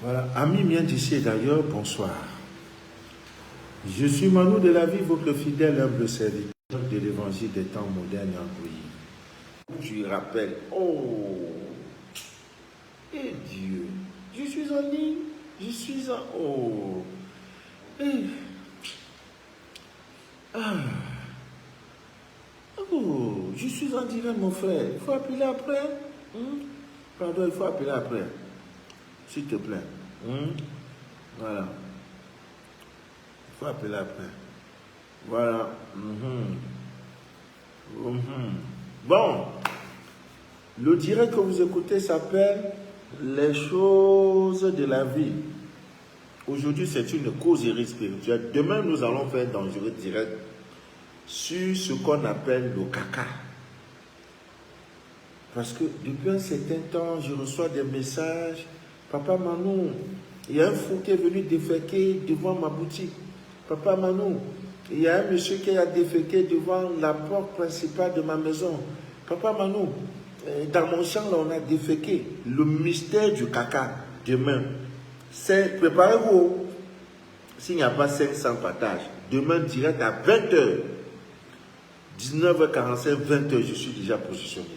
Voilà, amis miens d'ici et d'ailleurs, bonsoir. Je suis Manu de la vie, votre fidèle humble serviteur de l'évangile des temps modernes et endouillés. Je rappelle, et Dieu, je suis en ligne, je suis en je suis en direct, mon frère. Il faut appeler après. Pardon, il faut appeler après. S'il te plaît. Voilà. Il faut appeler après. Voilà. Bon. Le direct que vous écoutez s'appelle Les choses de la vie. Aujourd'hui, c'est une causerie spirituelle. Demain, nous allons faire dangereux direct sur ce qu'on appelle le caca. Parce que depuis un certain temps, je reçois des messages. Papa Manou, il y a un fou qui est venu déféquer devant ma boutique. Papa Manou, il y a un monsieur qui a déféqué devant la porte principale de ma maison. Papa Manou, dans mon champ, là, on a déféqué. Le mystère du caca, demain, c'est, préparez-vous, s'il n'y a pas 500 partages, demain direct à 20h, 19h45, 20h, je suis déjà positionné.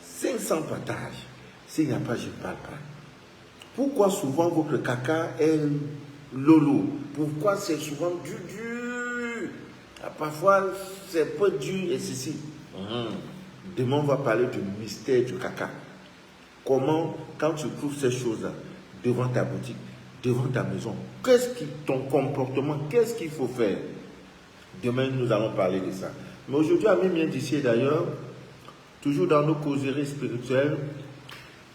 500 partages, s'il n'y a pas, je ne parle pas. Pourquoi souvent votre caca est lolo? Pourquoi c'est souvent dur? Parfois, c'est peu dur et ceci. Demain, on va parler du mystère du caca. Comment, quand tu trouves ces choses-là, devant ta boutique, devant ta maison, ton comportement, qu'est-ce qu'il faut faire? Demain, nous allons parler de ça. Mais aujourd'hui, amis miens d'ici d'ailleurs, toujours dans nos causeries spirituelles,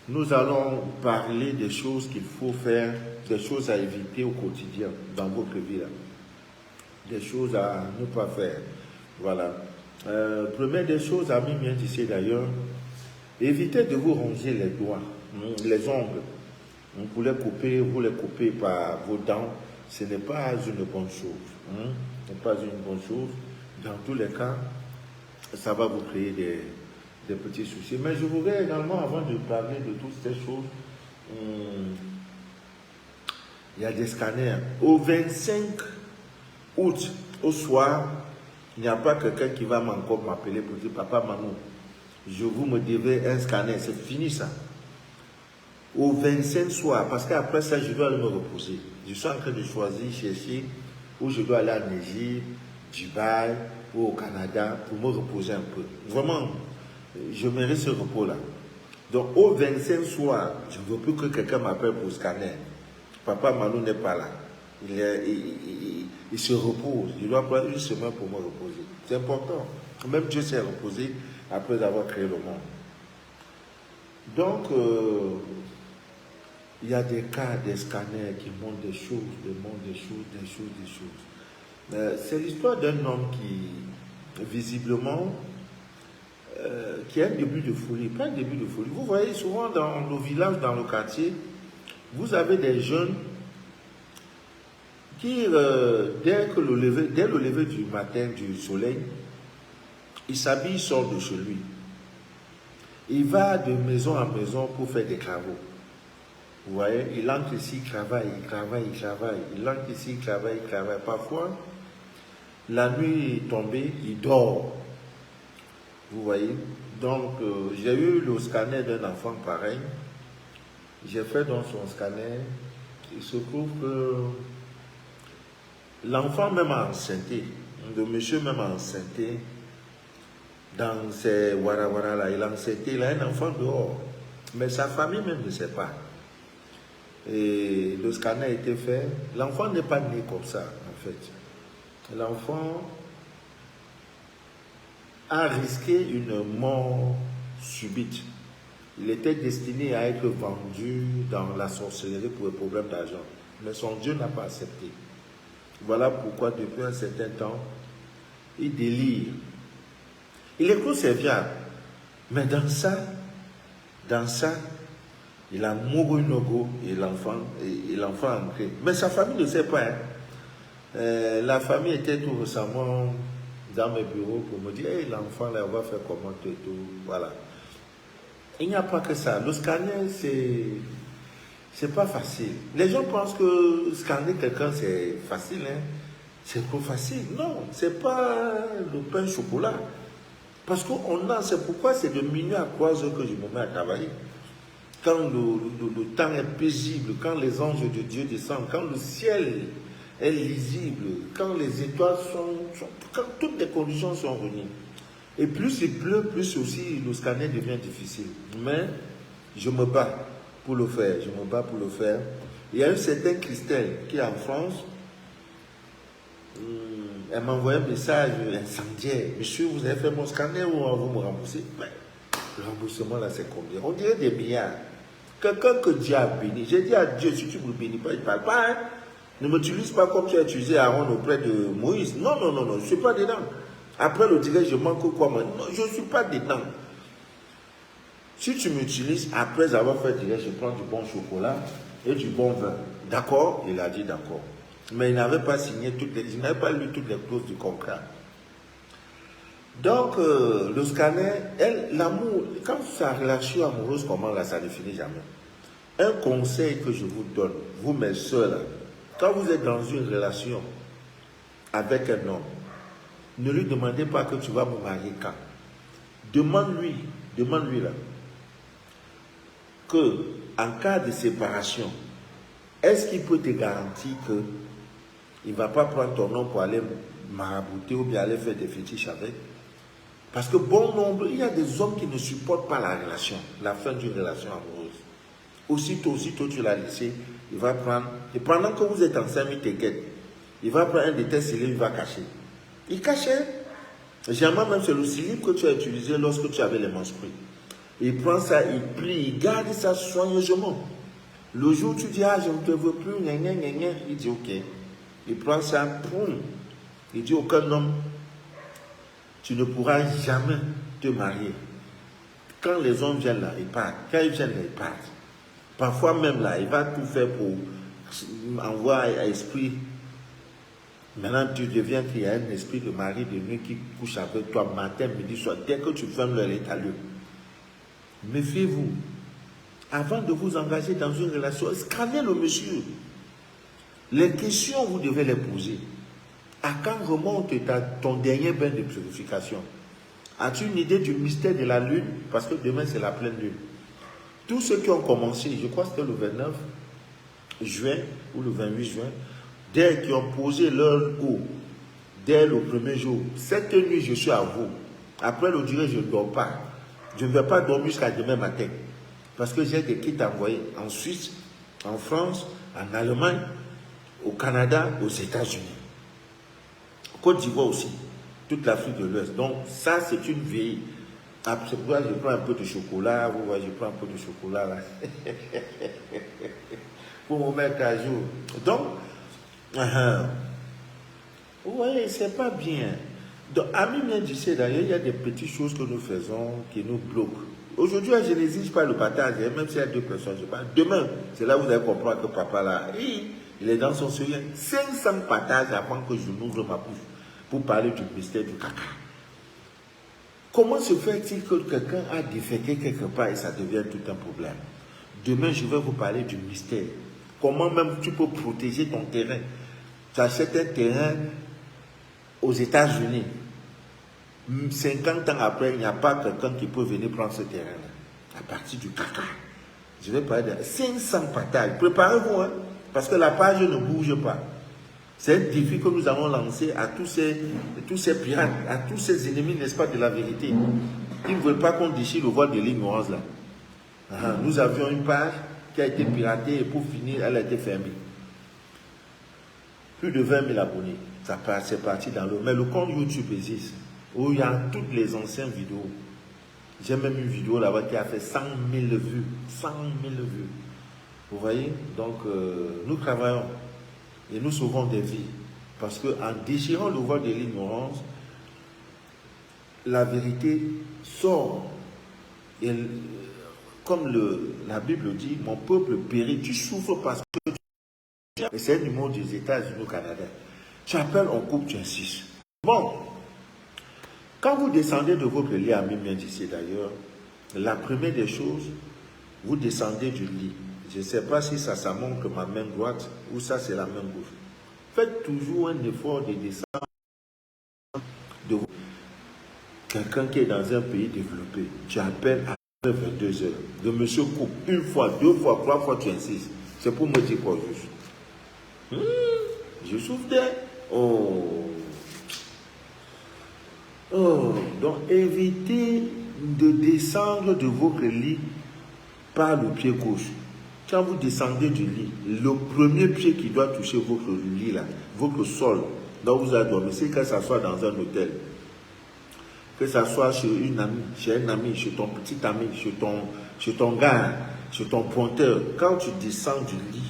nous allons parler des choses qu'il faut faire, des choses à éviter au quotidien, dans votre vie, là. Des choses à ne pas faire. Voilà. Première des choses, amis miens d'ici d'ailleurs, évitez de vous ronger les doigts, les ongles. Vous les coupez par vos dents, ce n'est pas une bonne chose. Ce n'est pas une bonne chose. Dans tous les cas, ça va vous créer des petits soucis. Mais je voudrais également, avant de parler de toutes ces choses, il y a des scanners. Au 25 août, au soir, il n'y a pas quelqu'un qui va encore m'appeler pour dire Papa Manou, je vous me devais un scanner, c'est fini ça. Au 25 soir, parce qu'après ça, je dois aller me reposer. Je suis en train de choisir, chercher où je dois aller en Égypte, Dubaï ou au Canada pour me reposer un peu. Vraiment, je mérite ce repos-là. Donc, au 25 soir, je ne veux plus que quelqu'un m'appelle pour scanner. Papa Manou n'est pas là. Il se repose. Il doit prendre une semaine pour me reposer. C'est important. Même Dieu s'est reposé après avoir créé le monde. Donc, il y a des cas, des scanners qui montrent des choses, des choses. C'est l'histoire d'un homme qui, visiblement, qui a un début de folie, pas un début de folie. Vous voyez souvent dans nos villages, dans le quartier, vous avez des jeunes qui, dès le lever du matin du soleil, il s'habille, il sort de chez lui. Il va de maison en maison pour faire des travaux. Vous voyez, il entre ici, il travaille. Il entre ici, il travaille. Parfois, la nuit est tombée, il dort. Vous voyez. Donc, j'ai eu le scanner d'un enfant pareil. J'ai fait dans son scanner. Il se trouve que l'enfant même a enceinté. Le monsieur même a enceinté. Dans ces warawara là, il a enceinté. Il a un enfant dehors. Mais sa famille même ne sait pas. Et le scanner a été fait. L'enfant n'est pas né comme ça, en fait. L'enfant a risqué une mort subite. Il était destiné à être vendu dans la sorcellerie pour un problème d'argent. Mais son Dieu n'a pas accepté. Voilà pourquoi depuis un certain temps, il délire. Il est conserviable. Mais dans ça, il a mouru nogo et l'enfant a entré. Mais sa famille ne sait pas. La famille était tout récemment dans mes bureaux pour me dire hey, l'enfant là, on va faire comment tout. Voilà. Il n'y a pas que ça. Le scanner, c'est pas facile. Les gens pensent que scanner quelqu'un, c'est facile, hein. C'est trop facile. Non, c'est pas le pain au chocolat. Parce qu'on a, c'est pourquoi c'est de minuit à 3 heures que je me mets à travailler. Quand le temps est paisible, quand les anges de Dieu descendent, quand le ciel est lisible, quand les étoiles quand toutes les conditions sont réunies. Et plus il pleut, plus aussi le scanner devient difficile. Mais je me bats pour le faire, je me bats pour le faire. Il y a une certaine Christelle qui est en France. Elle m'a envoyé un message incendiaire. Monsieur, vous avez fait mon scanner ou vous me remboursez? Le remboursement là, c'est combien? On dirait des milliards. Quelqu'un que Dieu a béni. J'ai dit à Dieu, si tu ne me bénis pas, il ne parle pas. Hein? Ne m'utilise pas comme tu as utilisé Aaron auprès de Moïse. Non, non, non, non, je ne suis pas dedans. Après le direct, je manque quoi? Non, je ne suis pas dedans. Si tu m'utilises, après avoir fait direct, je prends du bon chocolat et du bon vin. D'accord? Il a dit d'accord. Mais il n'avait pas signé il n'avait pas lu toutes les clauses du contrat. Donc, le scanner, l'amour, quand sa relation amoureuse commence là, ça ne finit jamais. Un conseil que je vous donne, vous mes soeurs, là, quand vous êtes dans une relation avec un homme, ne lui demandez pas que tu vas me marier quand. Demande-lui là, que en cas de séparation, est-ce qu'il peut te garantir que il ne va pas prendre ton nom pour aller marabouter ou bien aller faire des fétiches avec? Parce que bon nombre, il y a des hommes qui ne supportent pas la relation, la fin d'une relation amoureuse. Aussitôt tu l'as laissé, il va prendre, et pendant que vous êtes ensemble, il te guette. Il va prendre un de tes cilimes, il va cacher. Il cachait. Généralement même c'est le cilibre que tu as utilisé lorsque tu avais les menstrues. Il prend ça, il plie, il garde ça soigneusement. Le jour où tu dis, ah, je ne te veux plus, il dit, ok. Il prend ça, poum. Il dit, aucun homme, tu ne pourras jamais te marier. Quand les hommes viennent là, ils partent. Quand ils viennent là, ils partent. Parfois même là, il va tout faire pour envoyer à esprit. Maintenant, tu deviens qu'il y a un esprit de mari de nuit qui couche avec toi matin, midi, soir. Dès que tu fermes leur état lieu. Méfiez-vous. Avant de vous engager dans une relation, scannez le monsieur. Les questions, vous devez les poser. À quand remonte ton dernier bain de purification? As-tu une idée du mystère de la lune? Parce que demain, c'est la pleine lune. Tous ceux qui ont commencé, je crois que c'était le 29 juin ou le 28 juin, dès qu'ils ont posé leur eau, dès le premier jour, cette nuit, je suis à vous. Après le durée, je ne dors pas. Je ne vais pas dormir jusqu'à demain matin. Parce que j'ai des kits envoyés en Suisse, en France, en Allemagne, au Canada, aux États-Unis. Côte d'Ivoire aussi, toute l'Afrique de l'Ouest. Donc, ça, c'est une veille. C'est pourquoi je prends un peu de chocolat. Vous voyez, je prends un peu de chocolat là. Pour me mettre à jour. Donc, vous voyez, c'est pas bien. Donc, Ami vient d'ici, d'ailleurs, il y a des petites choses que nous faisons qui nous bloquent. Aujourd'hui, je n'exige pas le partage, même s'il y a 2 personnes, je parle. Demain, c'est là où vous allez comprendre que papa là, il est dans son sourire. 500 partages avant que je n'ouvre ma bouche pour parler du mystère du caca. Comment se fait-il que quelqu'un a déféqué quelque part et ça devient tout un problème? Demain, je vais vous parler du mystère. Comment même tu peux protéger ton terrain. Tu achètes un terrain aux États-Unis. 50 ans après, il n'y a pas quelqu'un qui peut venir prendre ce terrain-là. À partir du caca. Je vais parler de 500 partages. Préparez-vous, hein, parce que la page ne bouge pas. C'est un défi que nous avons lancé à tous ces pirates, à tous ces ennemis, n'est-ce pas, de la vérité. Ils ne veulent pas qu'on déchire le voile de l'ignorance là. Nous avions une page qui a été piratée et pour finir, elle a été fermée. Plus de 20 000 abonnés. C'est parti dans l'eau. Mais le compte YouTube existe, où il y a toutes les anciennes vidéos. J'ai même une vidéo là-bas qui a fait 100 000 vues. 100 000 vues. Vous voyez? Donc, nous travaillons. Et nous sauvons des vies. Parce qu'en déchirant le voile de l'ignorance, la vérité sort. Et comme la Bible dit, mon peuple périt. Tu souffres parce que et c'est du monde des États-Unis au Canada. Tu appelles, on coupe, tu insistes. Bon, quand vous descendez de votre lit, Ami vient d'ici d'ailleurs, la première des choses, vous descendez du lit. Je ne sais pas si ça montre ma main droite ou ça c'est la main gauche. Faites toujours un effort de descendre de quelqu'un qui est dans un pays développé. Tu appelles à 22 heures. Le monsieur coupe une fois, deux fois, trois fois, tu insistes. C'est pour me dire quoi juste. Je souffre d'air. Oh. Donc évitez de descendre de votre lit par le pied gauche. Quand vous descendez du lit, le premier pied qui doit toucher votre lit, là, votre sol, dont vous allez dormir, c'est que ça soit dans un hôtel, que ça soit chez une amie, chez un ami, chez ton petit ami, chez ton gars, chez ton pointeur. Quand tu descends du lit,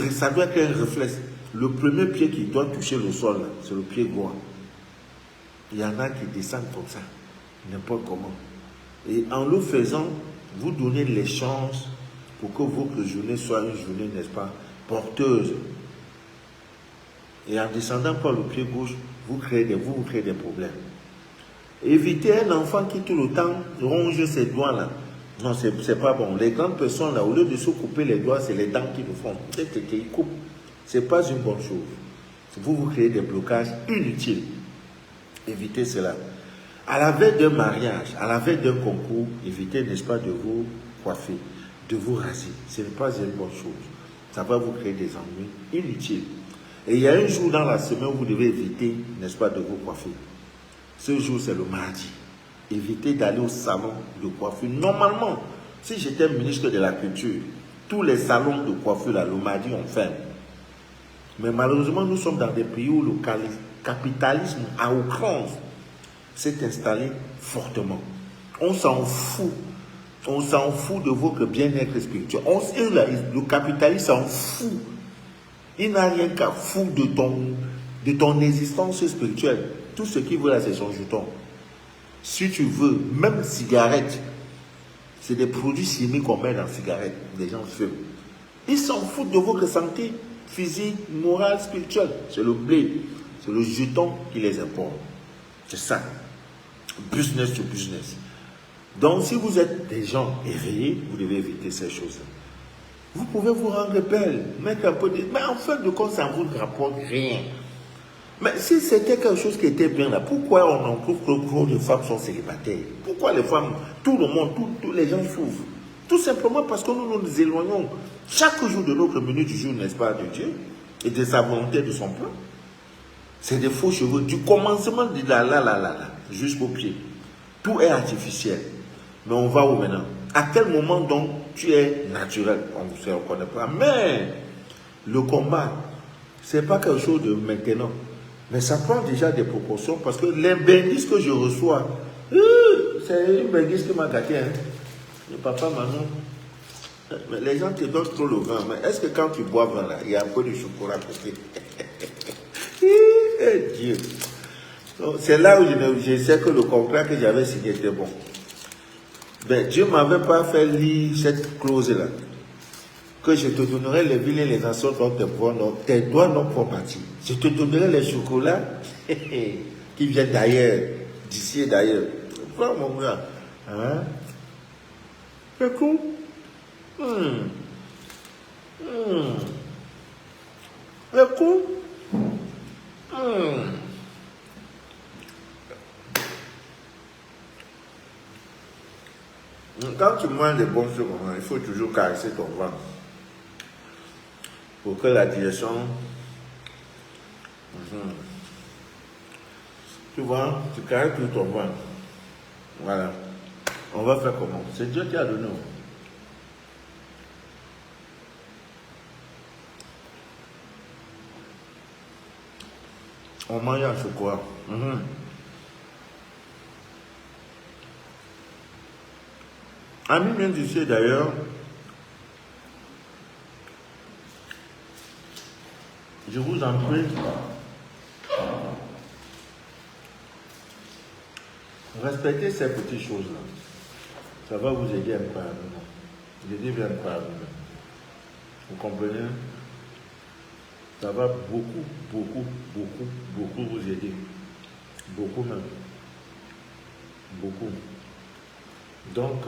ça doit être un réflexe. Le premier pied qui doit toucher le sol, c'est le pied droit. Il y en a qui descendent comme ça, n'importe comment. Et en le faisant, vous donnez les chances pour que votre journée soit une journée, n'est-ce pas, porteuse. Et en descendant par le pied gauche, vous créez des problèmes. Évitez un enfant qui tout le temps ronge ses doigts là. Non, c'est pas bon. Les grandes personnes là, au lieu de se couper les doigts, c'est les dents qui le font. Peut-être qu'ils coupent. C'est pas une bonne chose. Vous créez des blocages inutiles. Évitez cela. À la veille d'un mariage, à la veille d'un concours, évitez, n'est-ce pas, de vous coiffer, de vous raser. Ce n'est pas une bonne chose. Ça va vous créer des ennuis inutiles. Et il y a un jour dans la semaine où vous devez éviter, n'est-ce pas, de vous coiffer. Ce jour, c'est le mardi. Évitez d'aller au salon de coiffure. Normalement, si j'étais ministre de la Culture, tous les salons de coiffure, là, le mardi, on ferme. Mais malheureusement, nous sommes dans des pays où le capitalisme à outrance s'est installé fortement. On s'en fout. On s'en fout de votre bien-être spirituel. Le capitaliste s'en fout. Il n'a rien qu'à foutre de ton existence spirituelle. Tout ce qu'il veut là, c'est son jeton. Si tu veux, même cigarette, c'est des produits chimiques qu'on met dans la cigarette. Les gens fument. Ils s'en foutent de votre santé physique, morale, spirituelle. C'est le blé. C'est le jeton qui les importe. C'est ça. Business to business. Donc, si vous êtes des gens éveillés, vous devez éviter ces choses-là. Vous pouvez vous rendre belle, mettre un peu de... Mais en fin de compte, ça ne vous rapporte rien. Mais si c'était quelque chose qui était bien là, pourquoi on en trouve que beaucoup de femmes sont célibataires? Pourquoi les femmes, tout le monde, tous les gens souffrent? Tout simplement parce que nous nous éloignons chaque jour de notre minute du jour, n'est-ce pas, de Dieu, et de sa volonté, de son plan. C'est des faux cheveux, du commencement de là, jusqu'au pied. Tout est artificiel. Mais on va où maintenant? À quel moment donc tu es naturel? On ne connaît pas. Mais le combat, ce n'est pas quelque chose de maintenant. Mais ça prend déjà des proportions parce que les bénisses que je reçois, c'est une bénisse qui m'a gâté. Hein. Le papa, maman, mais les gens te donnent trop le vin. Mais est-ce que quand tu bois vin là, il y a un peu de chocolat à côté? Dieu. C'est là où je sais que le contrat que j'avais signé était bon. Ben, Dieu ne m'avait pas fait lire cette clause-là. Que je te donnerai les villes et les nations dont tes doigts n'ont pas bâti. Je te donnerai les chocolats qui viennent d'ailleurs, d'ici et d'ailleurs. Quoi, mon gars? Hein? C'est cool. C'est cool. Quand tu manges des bons choses, il faut toujours caresser ton ventre pour que la digestion... Tu vois, tu caresses tout ton ventre. Voilà. On va faire comment? C'est Dieu qui a donné. On mange un chocolat. Ami vient d'ici d'ailleurs. Je vous en prie. Respectez ces petites choses-là. Ça va vous aider incroyablement. Je dis bien incroyablement. Vous comprenez? Ça va beaucoup vous aider. Beaucoup même. Beaucoup. Donc,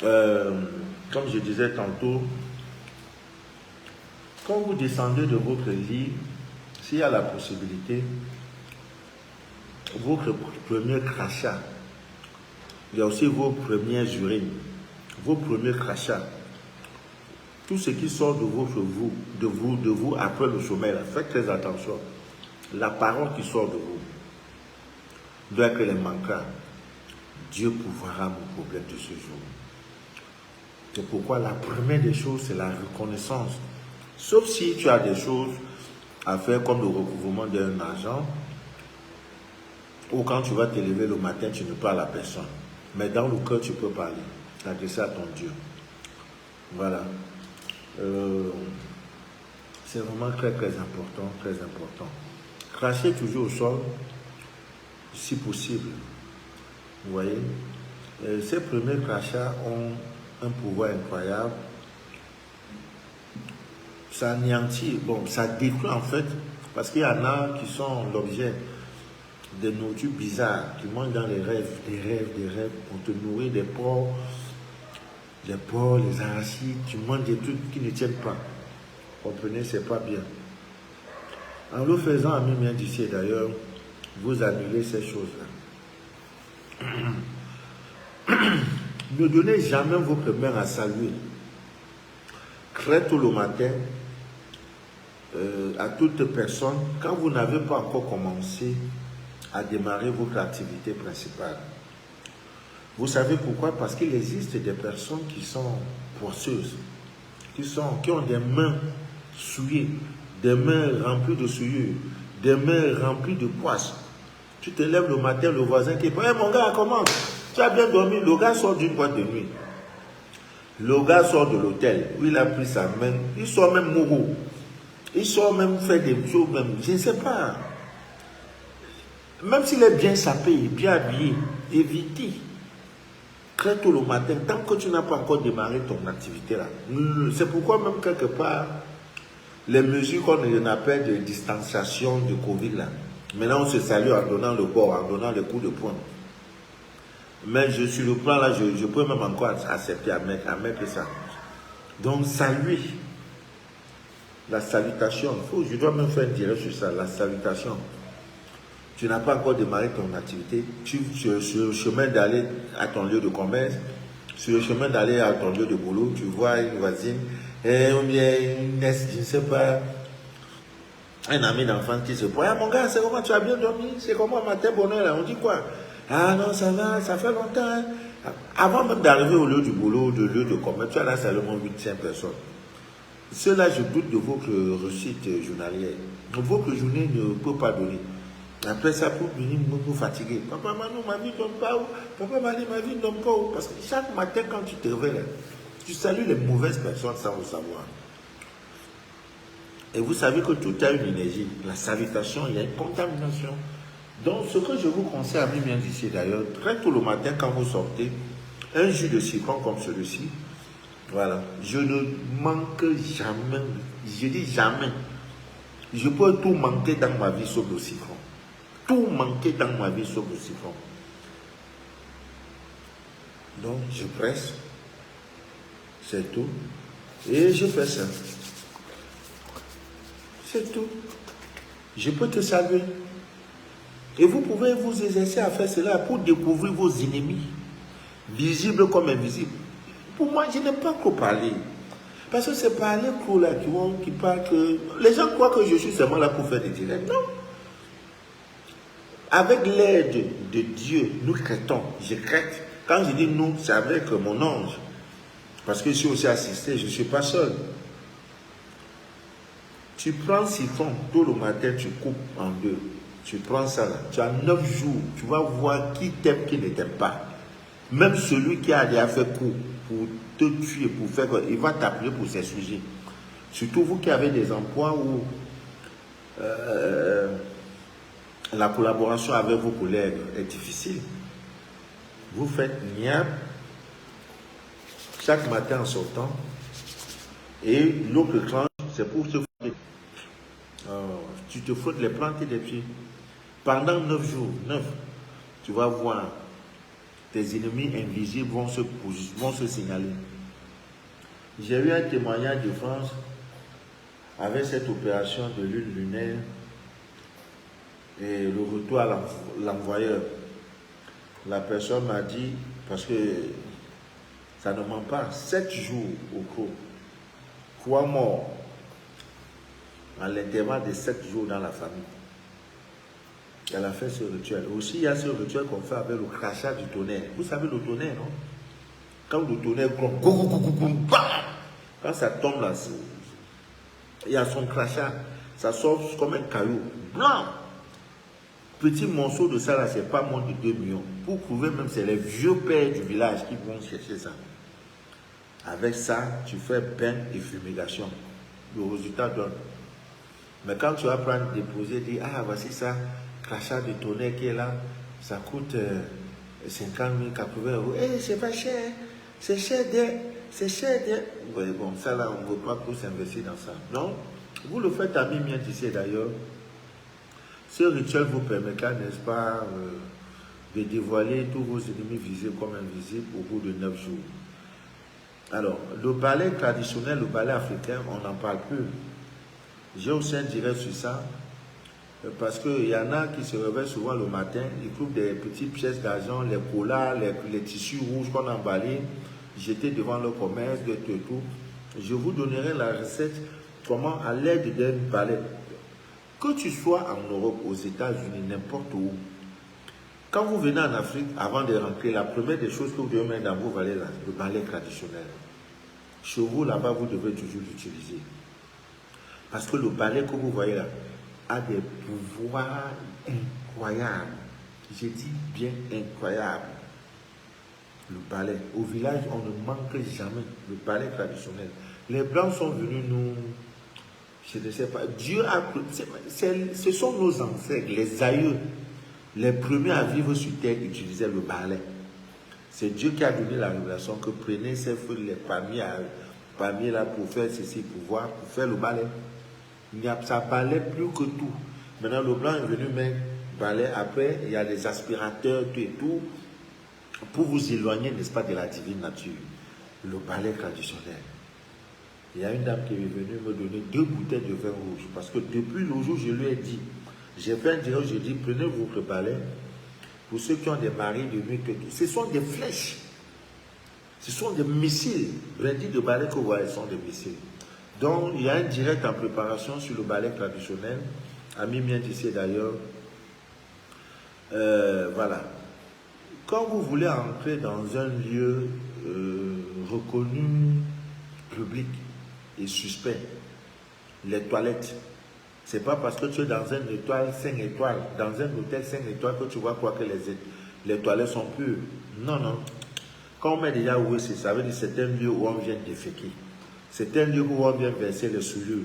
comme je disais tantôt, quand vous descendez de votre lit, s'il y a la possibilité, votre premier crachat, il y a aussi vos premières urines, vos premiers crachats, tout ce qui sort de vous après le sommeil, là, faites très attention. La parole qui sort de vous doit être les manquera. Dieu pourvoira mon problème de ce jour. C'est pourquoi la première des choses, c'est la reconnaissance. Sauf si tu as des choses à faire comme le recouvrement d'un argent, ou quand tu vas te lever le matin, tu ne parles à personne. Mais dans le cœur, tu peux parler, t'adresser à ton Dieu. Voilà. C'est vraiment très, très important, très important. Cracher toujours au sol, si possible. Vous voyez, ces premiers crachats ont un pouvoir incroyable. Ça anéantit, bon, ça détruit en fait, parce qu'il y en a qui sont l'objet de nourritures bizarres, qui mangent dans les rêves, des rêves, pour te nourrir des porcs, les arachides, tu manges des trucs qui ne tiennent pas. Vous comprenez, c'est pas bien. En le faisant à mi-main d'ici d'ailleurs, vous annulez ces choses-là. Ne donnez jamais votre main à saluer. Très tôt le matin, à toute personne, quand vous n'avez pas encore commencé à démarrer votre activité principale. Vous savez pourquoi? Parce qu'il existe des personnes qui sont poisseuses, qui ont des mains souillées, des mains remplies de souillure, des mains remplies de poisse. Tu te lèves le matin, le voisin qui dit hey, mon gars, comment? Tu as bien dormi? Le gars sort d'une boîte de nuit. Le gars sort de l'hôtel où il a pris sa main. Il sort même mourou. Il sort même faire des choses, même, je ne sais pas. Même s'il est bien sapé, bien habillé, évitez. Très tôt le matin, tant que tu n'as pas encore démarré ton activité là. C'est pourquoi même quelque part, les mesures qu'on appelle de distanciation de Covid là, maintenant on se salue en donnant le corps, en donnant les coups de poing. Mais sur le plan là, je peux même encore accepter à mettre ça. Donc saluer. La salutation, je dois même faire un direct sur ça, la salutation. Tu n'as pas encore démarré ton activité, sur le chemin d'aller à ton lieu de commerce, sur le chemin d'aller à ton lieu de boulot, tu vois une voisine, ou bien je ne sais pas, un ami d'enfant qui se pointe. Ah mon gars, c'est comment tu as bien dormi? C'est comment matin bonheur là? On dit quoi? Ah non, ça va, ça fait longtemps. Hein? Avant même d'arriver au lieu du boulot, au lieu de commerce, tu as là seulement 800 personnes. Cela, je doute de votre réussite journalière. Votre journée ne peut pas donner. Après ça, pour venir me fatiguer. Papa, Manou, ma vie ne donne pas où? Papa, Manou, ma vie ne donne pas où? Parce que chaque matin, quand tu te réveilles, tu salues les mauvaises personnes sans le savoir. Et vous savez que tout a une énergie. La salutation, il y a une contamination. Donc, ce que je vous conseille à bien d'ici d'ailleurs, très tôt le matin, quand vous sortez, un jus de citron comme celui-ci, voilà. Je ne manque jamais. Je dis jamais. Je peux tout manquer dans ma vie sauf le citron. Tout manquer dans ma vie sauf le citron. Donc, je presse. C'est tout. Et je fais ça. C'est tout. Je peux te saluer. Et vous pouvez vous exercer à faire cela pour découvrir vos ennemis, visibles comme invisibles. Pour moi, je n'aime pas trop parler. Parce que c'est parler trop là qui parlent que... Les gens croient que je suis seulement là pour faire des directs. Non. Avec l'aide de Dieu, nous crêtons. Je crête. Quand je dis nous, c'est avec mon ange. Parce que je suis aussi assisté, je ne suis pas seul. Tu prends le citron, tôt le matin, tu coupes en deux. Tu prends ça là. Tu as 9 jours. Tu vas voir qui t'aime, qui ne t'aime pas. Même celui qui a déjà fait coup pour te tuer, pour faire quoi, il va t'appeler pour ces sujets. Surtout vous qui avez des emplois où la collaboration avec vos collègues est difficile. Vous faites niab chaque matin en sortant et l'autre tranche, c'est pour te frotter. Tu te frottes les plantes et les pieds. Pendant 9 jours, 9, tu vas voir tes ennemis invisibles vont se signaler. J'ai eu un témoignage de France avec cette opération de lune lunaire et le retour à l'envoyeur. La personne m'a dit, parce que ça ne ment pas, 7 jours au cours, 3 morts à l'intervalle de 7 jours dans la famille. Elle a fait ce rituel. Aussi, il y a ce rituel qu'on fait avec le crachat du tonnerre. Vous savez le tonnerre, non? Quand le tonnerre gronde, quand ça tombe là, il y a son crachat, ça sort comme un caillou. Blanc! Petit morceau de ça là, c'est pas moins de 2 millions. Pour prouver même, c'est les vieux pères du village qui vont chercher ça. Avec ça, tu fais bain et fumigation. Le résultat donne. Mais quand tu vas prendre, déposer, dire, ah, voici ça, crachat de tonnerre qui est là, ça coûte 50 000, 80 euros. Eh, c'est pas cher, c'est cher c'est cher Oui, bon, ça là, on ne veut pas tous investir dans ça. Non, vous le faites à mi-mien ici d'ailleurs. Ce rituel vous permettra, n'est-ce pas, de dévoiler tous vos ennemis visibles comme invisibles au bout de 9 jours. Alors, le ballet traditionnel, le ballet africain, on n'en parle plus. J'ai aussi un direct sur ça, parce qu'il y en a qui se réveillent souvent le matin, ils trouvent des petites pièces d'argent, les colas, les tissus rouges qu'on a emballés, jetés devant le commerce, de tout. Je vous donnerai la recette, comment à l'aide d'un balai. Que tu sois en Europe, aux États-Unis, n'importe où, quand vous venez en Afrique, avant de rentrer, la première des choses que vous devez mettre dans vos valets, là, le balai traditionnel. Chez vous, là-bas, vous devez toujours l'utiliser. Parce que le balai que vous voyez là a des pouvoirs incroyables. J'ai dit bien incroyables. Le balai. Au village, on ne manque jamais le balai traditionnel. Les Blancs sont venus nous... Je ne sais pas. Dieu a... Ce sont nos ancêtres, les aïeux. Les premiers à vivre sur terre utilisaient le balai. C'est Dieu qui a donné la révélation que prenez ces feuilles, les palmiers là pour faire ceci, pour faire le balai. Ça balai plus que tout. Maintenant, le Blanc est venu mettre balai. Après, il y a des aspirateurs, tout et tout, pour vous éloigner, n'est-ce pas, de la divine nature. Le balai traditionnel. Il y a une dame qui est venue me donner 2 bouteilles de vin rouge. Parce que depuis le jour où je lui ai dit, j'ai fait un direct, je dis, prenez votre balai. Pour ceux qui ont des maris de nuit, ce sont des flèches. Ce sont des missiles. Lundi de balai que vous voyez, ce sont des missiles. Donc, il y a un direct en préparation sur le balai traditionnel. Ami mien ici d'ailleurs. Voilà. Quand vous voulez entrer dans un lieu reconnu, public et suspect, les toilettes, c'est pas parce que tu es dans un étoile 5 étoiles, dans un hôtel 5 étoiles que tu vas croire que les toilettes sont pures. Non, non. Quand on met déjà où c'est, ça veut dire que c'est un lieu où on vient déféquer. C'est un lieu où on vient verser les souillures.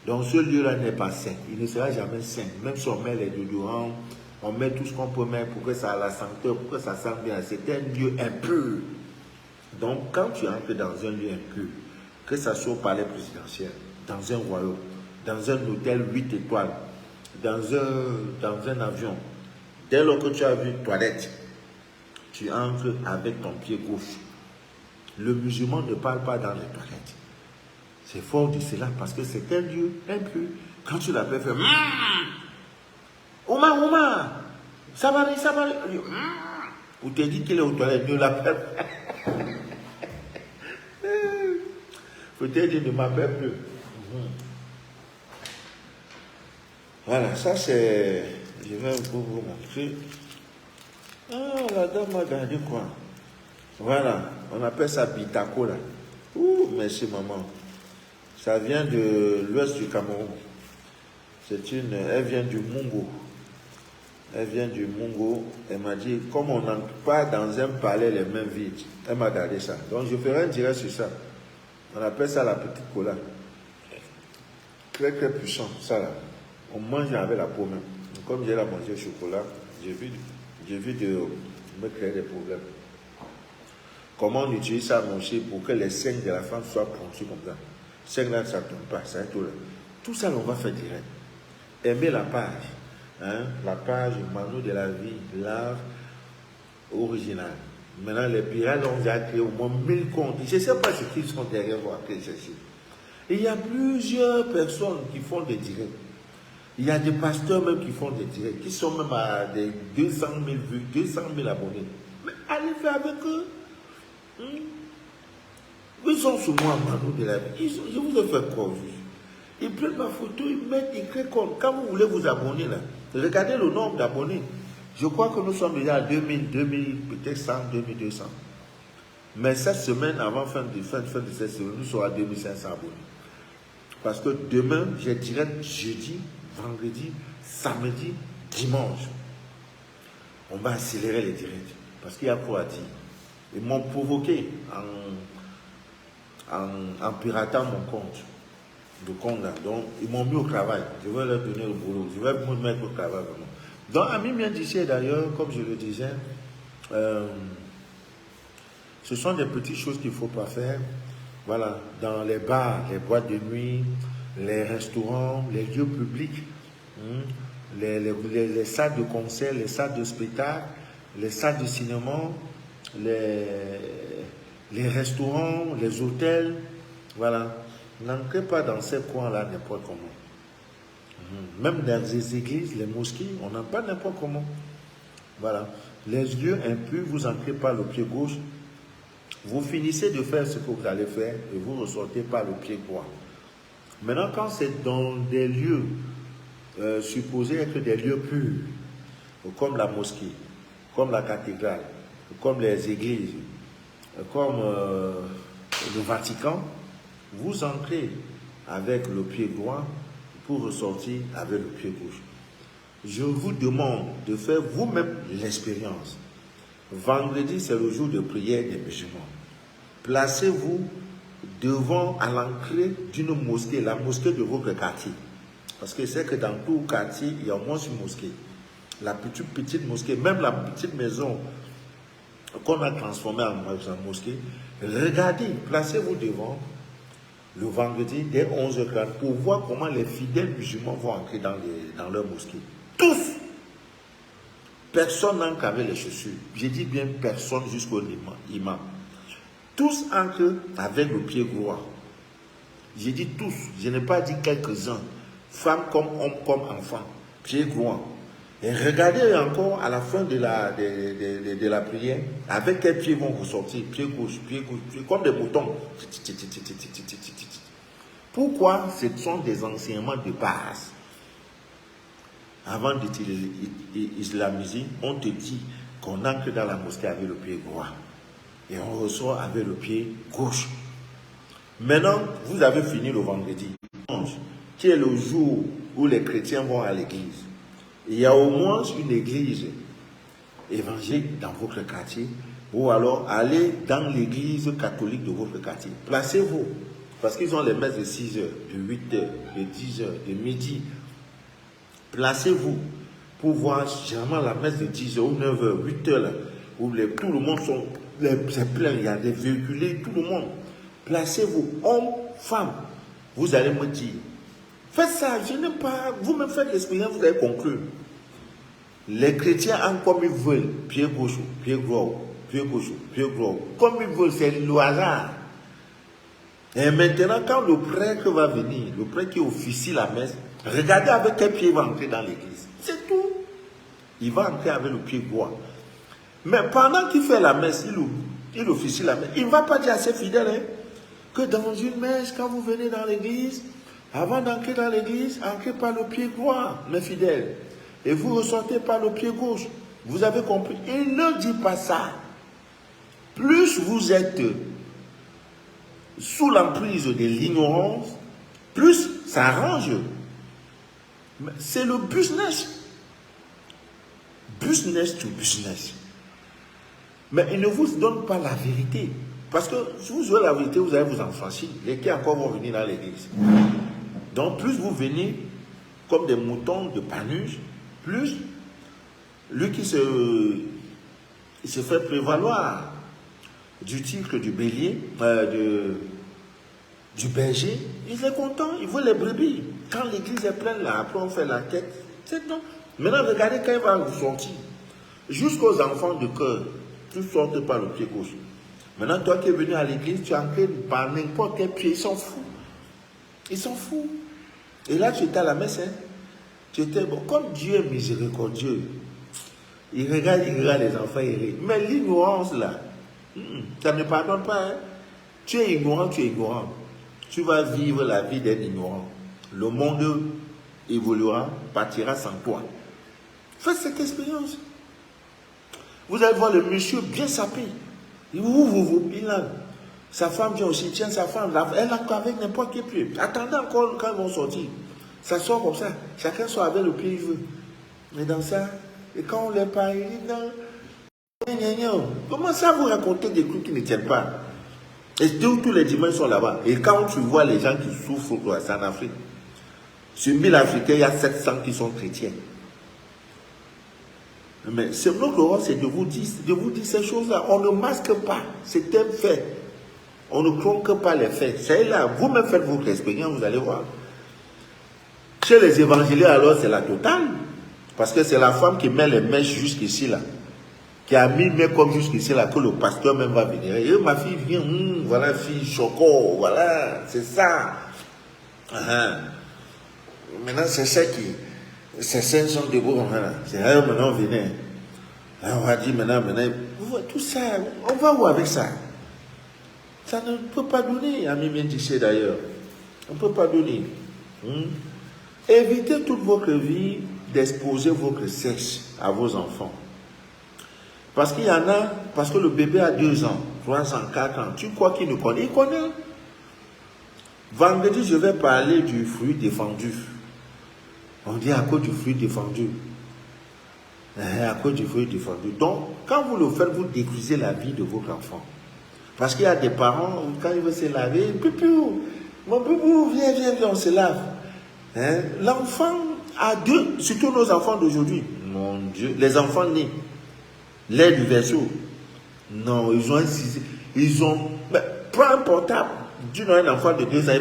Donc ce lieu-là n'est pas sain. Il ne sera jamais sain. Même si on met les déodorants, on met tout ce qu'on peut mettre pour que ça ait la senteur, pour que ça sente bien. C'est un lieu impur. Donc quand tu entres dans un lieu impur, que ça soit au palais présidentiel, dans un royaume, dans un hôtel 8 étoiles, dans un avion, dès lors que tu as vu une toilette, tu entres avec ton pied gauche. Le musulman ne parle pas dans les toilettes. C'est fort de cela parce que c'est un lieu impur. Quand tu l'appelles, fait Omar, ça va aller. Ou te dit qu'il est aux toilettes, ne l'appelle pas. Peut-être ne m'appelle plus. Voilà, ça c'est... Je vais vous montrer. Ah, la dame m'a gardé quoi? Voilà, on appelle ça bitako là. Ouh, merci maman. Ça vient de l'ouest du Cameroun. Elle vient du Mungo. Elle vient du Mungo. Elle m'a dit, comme on n'entre pas dans un palais les mains vides, elle m'a gardé ça. Donc je ferai un direct sur ça. On appelle ça la petite cola. Très très puissant, ça là. On mange avec la peau même. Comme j'ai la mangé au chocolat, j'ai vu de me créer des problèmes. Comment on utilise ça, mon cher, pour que les seins de la femme soient pointus comme ça. Seins là, ça ne tombe pas, ça est tout là. Tout ça, on va faire direct. Aimez la page. Hein? La page Mano de la vie, l'art. original. Maintenant, les pirates ont déjà créé au moins 1000 comptes. Je ne sais pas ce qu'ils sont derrière pour appeler chercher. Et il y a plusieurs personnes qui font des directs. Il y a des pasteurs même qui font des directs, qui sont même à des 200 000 vues, 200 000 abonnés. Mais allez faire avec eux. Ils sont sous moi, Manu de la vie. Je vous ai fait quoi aujourd'hui? Ils prennent ma photo, ils mettent, ils créent comme. Quand vous voulez vous abonner là, regardez le nombre d'abonnés. Je crois que nous sommes déjà à 2000, peut-être 100, 2200. Mais cette semaine, avant fin de cette semaine, nous serons à 2500 abonnés. Parce que demain, j'ai direct jeudi, vendredi, samedi, dimanche. On va accélérer les directs. Parce qu'il y a quoi à dire. Ils m'ont provoqué en piratant mon compte. Le compte là. Donc, ils m'ont mis au travail. Je vais leur donner le boulot. Je vais me mettre au travail vraiment. Donc, Ami bien d'ici d'ailleurs, comme je le disais, ce sont des petites choses qu'il ne faut pas faire. Voilà, dans les bars, les boîtes de nuit, les restaurants, les lieux publics, les salles de concert, les salles de spectacle, les salles de cinéma, les restaurants, les hôtels. Voilà, n'entrez pas dans ces coins-là n'importe comment. Même dans les églises, les mosquées, on n'a pas n'importe comment. Voilà. Les lieux impurs, vous entrez par le pied gauche. Vous finissez de faire ce que vous allez faire et vous ressortez par le pied droit. Maintenant, quand c'est dans des lieux supposés être des lieux purs, comme la mosquée, comme la cathédrale, comme les églises, comme le Vatican, vous entrez avec le pied droit pour ressortir avec le pied gauche. Je vous demande de faire vous-même l'expérience. Vendredi, c'est le jour de prière des musulmans. Placez-vous devant, à l'entrée d'une mosquée, la mosquée de votre quartier. Parce que c'est que dans tout quartier, il y a au moins une mosquée. La petite mosquée, même la petite maison qu'on a transformée en mosquée. Regardez, placez-vous devant le vendredi dès 11h30 pour voir comment les fidèles musulmans vont entrer dans leur mosquée. Tous! Personne n'entre avec les chaussures. J'ai dit bien personne jusqu'au imam. Tous entrent avec le pied droit. J'ai dit tous. Je n'ai pas dit quelques-uns. Femmes comme hommes comme enfants. Pied droit. Et regardez encore à la fin de la prière, avec quel pied vont ressortir. Pied gauche, pied, comme des boutons. Pourquoi? Ce sont des enseignements de base. Avant d'islamiser, on te dit qu'on entre dans la mosquée avec le pied droit et on ressort avec le pied gauche. Maintenant, vous avez fini le vendredi, qui est le jour où les chrétiens vont à l'église. Il y a au moins une église évangélique dans votre quartier, ou alors allez dans l'église catholique de votre quartier. Placez-vous, parce qu'ils ont les messes de 6 heures, de 8 heures, de 10 heures, de midi. Placez-vous pour voir généralement la messe de 10h ou 9h, 8h, là, où tout le monde c'est plein, il y a des véhiculés, tout le monde. Placez-vous, hommes, femmes. Vous allez me dire, faites ça, je n'aime pas, vous-même faites l'expérience, vous allez conclure. Les chrétiens ont comme ils veulent, pied gauche, pied droit, pied gauche, pied droit, comme ils veulent, c'est le hasard. Et maintenant, quand le prêtre va venir, le prêtre qui officie la messe, regardez avec quel pied il va entrer dans l'église. C'est tout. Il va entrer avec le pied droit. Mais pendant qu'il fait la messe, il officie la messe. Il ne va pas dire à ses fidèles que dans une messe, quand vous venez dans l'église, avant d'entrer dans l'église, entrez par le pied droit, mes fidèles. Et vous ressortez par le pied gauche. Vous avez compris? Il ne dit pas ça. Plus vous êtes sous l'emprise de l'ignorance, plus ça arrange. C'est le business. Business to business. Mais il ne vous donne pas la vérité. Parce que si vous avez la vérité, vous allez vous en franchir. Les qui encore vont venir dans l'église. Donc plus vous venez comme des moutons de Panurge, plus lui qui se fait prévaloir du titre du bélier, du berger, il est content, il veut les brebis. Quand l'église est pleine, là, après on fait la quête, c'est non. Maintenant, regardez quand il va sortir. Jusqu'aux enfants de cœur, tous sortent par le pied gauche. Maintenant, toi qui es venu à l'église, tu es entré par n'importe quel pied, ils s'en foutent. Ils s'en foutent. Et là, tu étais à la messe, hein? Tu étais bon. Comme Dieu est miséricordieux, il regarde les enfants, il rit. Mais l'ignorance, là, ça ne pardonne pas, hein? Tu es ignorant, tu es ignorant. Tu vas vivre la vie d'un ignorant. Le monde évoluera, partira sans toi. Faites cette expérience. Vous allez voir le monsieur bien sapé. Il ouvre là. Sa femme vient aussi, tiens sa femme, elle a avec n'importe quel pied. Attendez encore quand ils vont sortir. Ça sort comme ça. Chacun sort avec le pied qu'il veut. Mais dans ça, et quand on les parle, il dit non. Comment ça vous raconter des trucs qui ne tiennent pas? Et tous les dimanches sont là-bas. Et quand tu vois les gens qui souffrent, c'est en Afrique. Sur 1000 Africains, il y a 700 qui sont chrétiens. Mais c'est notre rôle, c'est de vous dire ces choses-là. On ne masque pas. C'est un fait. On ne tronque pas les faits. C'est là. Vous-même faites votre expérience, vous allez voir. Chez les évangéliques, alors, c'est la totale. Parce que c'est la femme qui met les mèches jusqu'ici, là. Qui a mis mes comme jusqu'ici, là, que le pasteur même va venir. Et ma fille vient, voilà, fille, choco, voilà, c'est ça. Maintenant, c'est ça qui. Ces scènes sont debout, voilà. C'est là, maintenant, venez. Là, on va dire, maintenant, tout ça, on va où avec ça? Ça ne peut pas donner, ami Médiché d'ailleurs. On ne peut pas donner. Évitez toute votre vie d'exposer votre sexe à vos enfants. Parce qu'il y en a, parce que le bébé a 2 ans, 3 ans, 4 ans, tu crois qu'il ne connaît? Il connaît. Vendredi, je vais parler du fruit défendu. On dit à cause du fruit défendu. À cause du fruit défendu. Donc, quand vous le faites, vous détruisez la vie de votre enfant. Parce qu'il y a des parents, quand ils veulent se laver, mon boubou, viens, on se lave. L'enfant a 2, surtout nos enfants d'aujourd'hui. Mon Dieu, les enfants nés, l'air du verseau. Non, ils ont, mais, prends un portable. Dis-nous un enfant de 2 ans,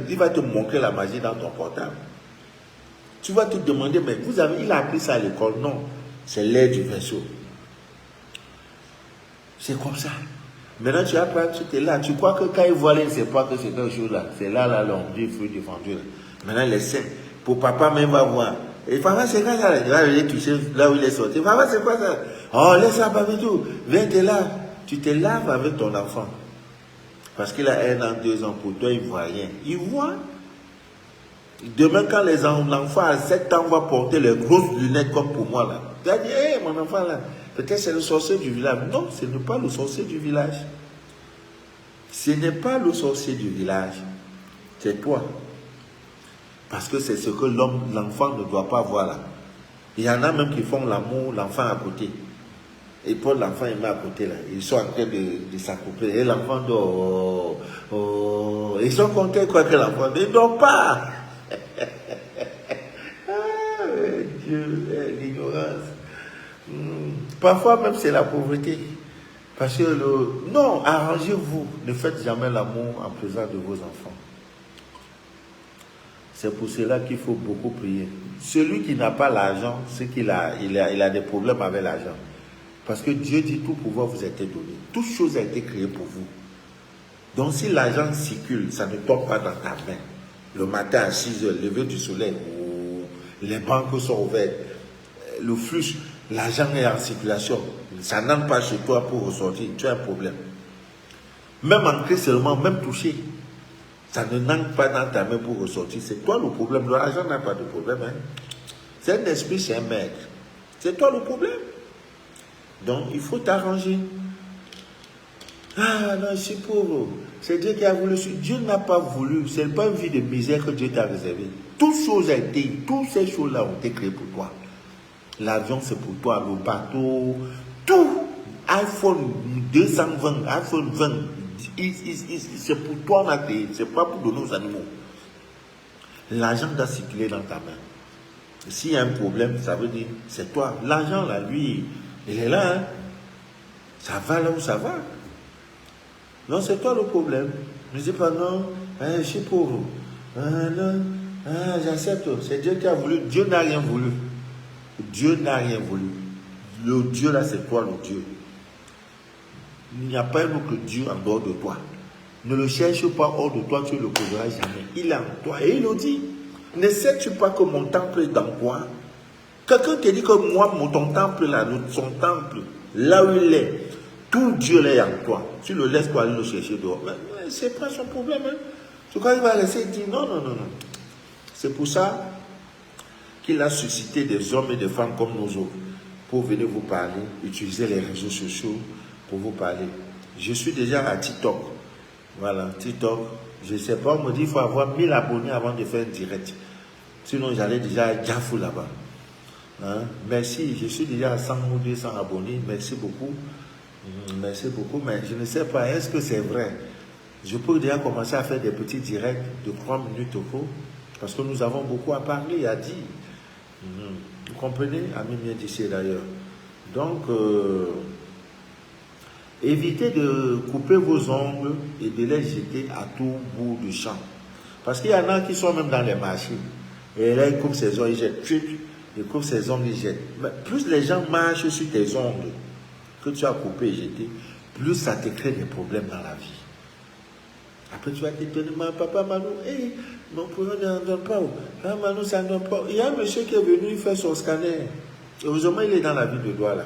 il va te montrer la magie dans ton portable. Tu vas te demander, mais il a appris ça à l'école? Non, c'est l'air du verseau. C'est comme ça. Maintenant, tu apprends, tu es là. Tu crois que quand il voit là, il ne sait pas que c'est quelque chose là. C'est là, on dit fruit défendu. Maintenant, les seins. Pour papa même va voir. Et papa, c'est quoi ça? Il va aller toucher là où il est sorti. Papa, c'est quoi ça? Oh, laisse ça, papa, tout. Viens, te laves. Tu te laves avec ton enfant. Parce qu'il a 1 an, 2 ans. Pour toi, il ne voit rien. Il voit. Demain, quand l'enfant à 7 ans va porter les grosses lunettes comme pour moi là. Tu vas dire, hé, mon enfant là. Peut-être c'est le sorcier du village. Non, ce n'est pas le sorcier du village. Ce n'est pas le sorcier du village. C'est toi. Parce que c'est ce que l'enfant ne doit pas voir là. Il y en a même qui font l'amour, l'enfant à côté. Et pour l'enfant, il met à côté là. Ils sont en train de s'accoupler. Et l'enfant dort. Oh. Ils sont contents quoi que l'enfant ne dort pas. Ah, Dieu, l'ignorance. Parfois même c'est la pauvreté. Parce que non, arrangez-vous. Ne faites jamais l'amour en présence de vos enfants. C'est pour cela qu'il faut beaucoup prier. Celui qui n'a pas l'argent, c'est qu'il a des problèmes avec l'argent. Parce que Dieu dit tout pouvoir vous a été donné. Toute chose a été créée pour vous. Donc si l'argent circule, ça ne tombe pas dans ta main. Le matin à 6 heures, lever du soleil, les banques sont ouvertes, le flux, l'argent est en circulation. Ça n'entre pas chez toi pour ressortir. Tu as un problème. Même entrer seulement, même toucher, ça ne n'entre pas dans ta main pour ressortir. C'est toi le problème. L'argent n'a pas de problème. Hein? C'est un esprit, c'est un maître. C'est toi le problème. Donc, il faut t'arranger. Ah non, je suis pauvre. C'est Dieu qui a voulu. Dieu n'a pas voulu. Ce n'est pas une vie de misère que Dieu t'a réservée. Toutes ces choses-là ont été créées pour toi. L'avion, c'est pour toi. Le bateau, tout. iPhone 220, iPhone 20. C'est pour toi, on a créé. Ce n'est pas pour donner aux animaux. L'argent doit circuler dans ta main. S'il y a un problème, ça veut dire, c'est toi. L'argent, là, lui, il est là. Hein? Ça va là où ça va. Non, c'est toi le problème. Ne dis pas non, je suis pauvre. Non, j'accepte. C'est Dieu qui a voulu. Dieu n'a rien voulu. Dieu n'a rien voulu. Le Dieu là, c'est toi le Dieu. Il n'y a pas un autre Dieu en dehors de toi. Ne le cherche pas hors de toi, tu ne le trouveras jamais. Il est en toi. Et il le dit. Ne sais-tu pas que mon temple est dans toi? Quelqu'un te dit que moi, ton temple là, son temple, là où il est, tout Dieu là est en toi. Tu le laisses pour aller le chercher dehors. Mais c'est pas son problème. Hein. Tu crois qu'il va rester et dire non, non, non, non. C'est pour ça qu'il a suscité des hommes et des femmes comme nous autres pour venir vous parler, utiliser les réseaux sociaux pour vous parler. Je suis déjà à TikTok. Voilà, TikTok. Je ne sais pas, on me dit qu'il faut avoir 1000 abonnés avant de faire un direct. Sinon, j'allais déjà à Jafou là-bas. Hein? Merci, je suis déjà à 100 ou 200 abonnés. Merci beaucoup. Merci beaucoup, mais je ne sais pas, est-ce que c'est vrai? Je peux déjà commencer à faire des petits directs de 3 minutes au cours, parce que nous avons beaucoup à parler, à dire. Vous comprenez? Ami bien d'ici d'ailleurs. Donc, évitez de couper vos ongles et de les jeter à tout bout du champ. Parce qu'il y en a qui sont même dans les marchés. Et là, ils coupent ses ongles, ils jettent. Ils coupent ses ongles, ils jettent. Mais plus les gens marchent sur tes ongles que tu as coupé et jeté, plus ça te crée des problèmes dans la vie. Après, tu vas t'étonner, papa Manu, hey, mon problème ne donne pas. Ah, Manu, ça ne donne pas. Il y a un monsieur qui est venu faire son scanner. Heureusement, il est dans la ville de Douala.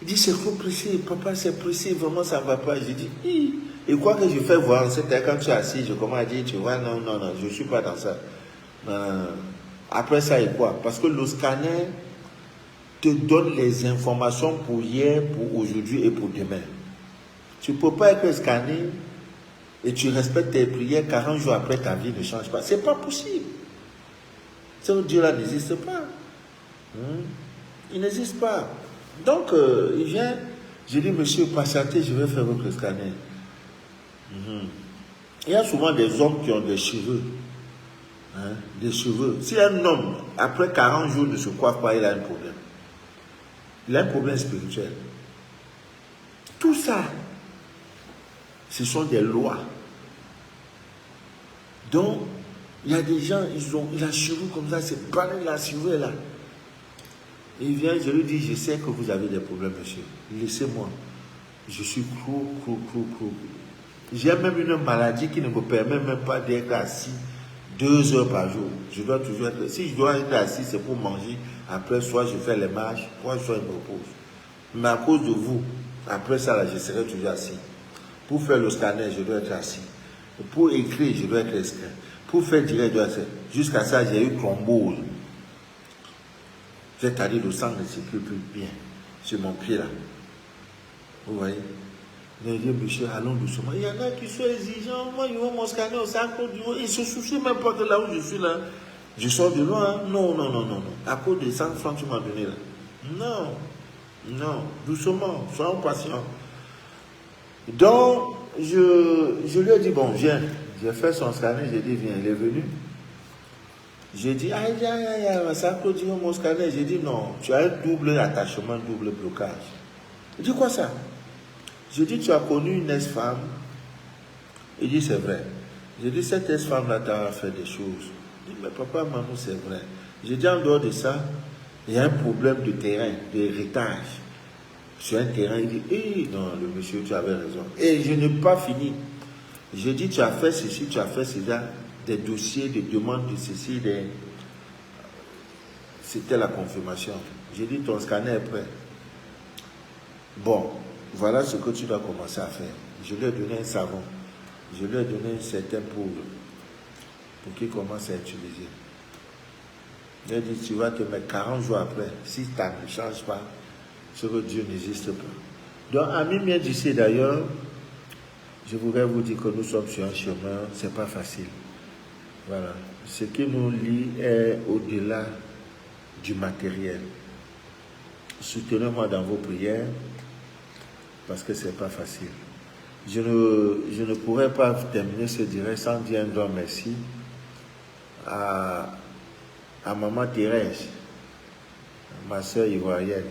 Il dit, c'est trop précis, papa, c'est précis, vraiment, ça ne va pas. J'ai dit, hi. Et quoi que je fais voir, c'était quand tu es assis, je commence à dire, tu vois, non, non, non, je ne suis pas dans ça. Après ça, et quoi? Parce que le scanner te donne les informations pour hier, pour aujourd'hui et pour demain. Tu ne peux pas être scanné et tu respectes tes prières 40 jours après, ta vie ne change pas. Ce n'est pas possible. Ce Dieu-là n'existe pas. Il n'existe pas. Donc, il vient, je dis, monsieur, patientez, je vais faire votre scanner. Il y a souvent des hommes qui ont des cheveux. Des cheveux. Si un homme, après 40 jours, ne se coiffe pas, il a un problème. Il a un problème spirituel. Tout ça, ce sont des lois. Donc, il y a des gens, ils ont la cheveux comme ça, c'est pas la cheveux là. Il vient, je lui dis, je sais que vous avez des problèmes, monsieur. Laissez-moi. Je suis crou. J'ai même une maladie qui ne me permet même pas d'être assis 2 heures par jour. Je dois toujours être... Si je dois être assis, c'est pour manger. Après, soit je fais les marches, soit je me repose. Mais à cause de vous, après ça, là, je serai toujours assis. Pour faire le scanner, je dois être assis. Pour écrire, je dois être assis. Pour faire direct, je dois être... Jusqu'à ça, j'ai eu thrombose. C'est-à-dire le sang ne circule plus bien sur mon pied là. Vous voyez? Mais je dis, monsieur, allons doucement. Il y en a qui sont exigeants. Moi, ils vont mon scanner au sac du haut. Ils se soucient même pas que là où je suis là, je sors de loin. Non. À cause des 100 francs que tu m'as donné là. Non. Doucement. Soyons patients. Donc, je lui ai dit, bon, viens. J'ai fait son scanner. J'ai dit, viens. Il est venu. J'ai dit, aïe, ça peut dire mon scanner. J'ai dit, non, tu as un double attachement, double blocage. Il dit, quoi ça? J'ai dit, tu as connu une ex-femme? Il dit, c'est vrai. J'ai dit, cette ex-femme-là t'a fait des choses. Il dit, mais papa, maman, c'est vrai. J'ai dit, en dehors de ça, il y a un problème de terrain, d'héritage. Sur un terrain, il dit, non, le monsieur, tu avais raison. Et je n'ai pas fini. J'ai dit, tu as fait ceci, tu as fait cela. Des dossiers, des demandes de ceci, c'était la confirmation. J'ai dit, ton scanner est prêt. Bon, voilà ce que tu dois commencer à faire. Je lui ai donné un savon. Je lui ai donné un certain poudre pour qu'il commence à utiliser. Il a dit, tu vas te mettre 40 jours après. Si ça ne change pas, ce que Dieu n'existe pas. Donc, amis bien d'ici d'ailleurs, je voudrais vous dire que nous sommes sur un chemin, c'est pas facile. Voilà. Ce qui nous lie est au-delà du matériel. Soutenez-moi dans vos prières parce que ce n'est pas facile. Je ne pourrais pas terminer ce direct sans dire un grand merci à maman Thérèse, ma soeur ivoirienne.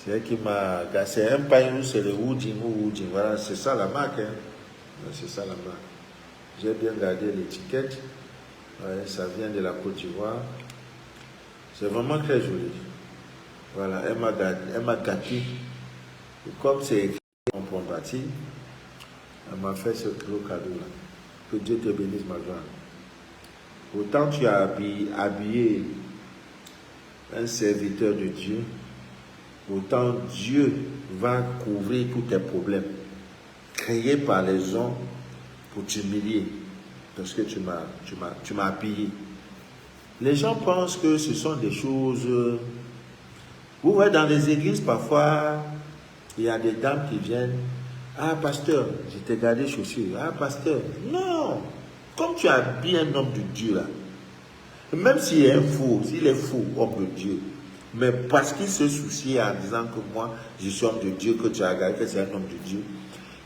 C'est elle qui m'a... C'est un pain où c'est le Wooding. Voilà, c'est ça la marque. C'est ça la marque. J'ai bien gardé l'étiquette. Ouais, ça vient de la Côte d'Ivoire. C'est vraiment très joli. Voilà, elle m'a gâté. Et comme c'est écrit en bâti, elle m'a fait ce gros cadeau-là. Que Dieu te bénisse, ma grande. Autant tu as habillé un serviteur de Dieu, autant Dieu va couvrir tous tes problèmes créés par les hommes pour t'humilier parce que tu m'as habillé. Les gens pensent que ce sont des choses... Vous voyez, dans les églises, parfois, il y a des dames qui viennent. Ah, pasteur, je t'ai gardé chaussures. Ah, pasteur. Non. Comme tu habilles un homme de Dieu, là, même s'il est faux, homme de Dieu, mais parce qu'il se soucie en disant que moi, je suis homme de Dieu, que tu as gardé, que c'est un homme de Dieu,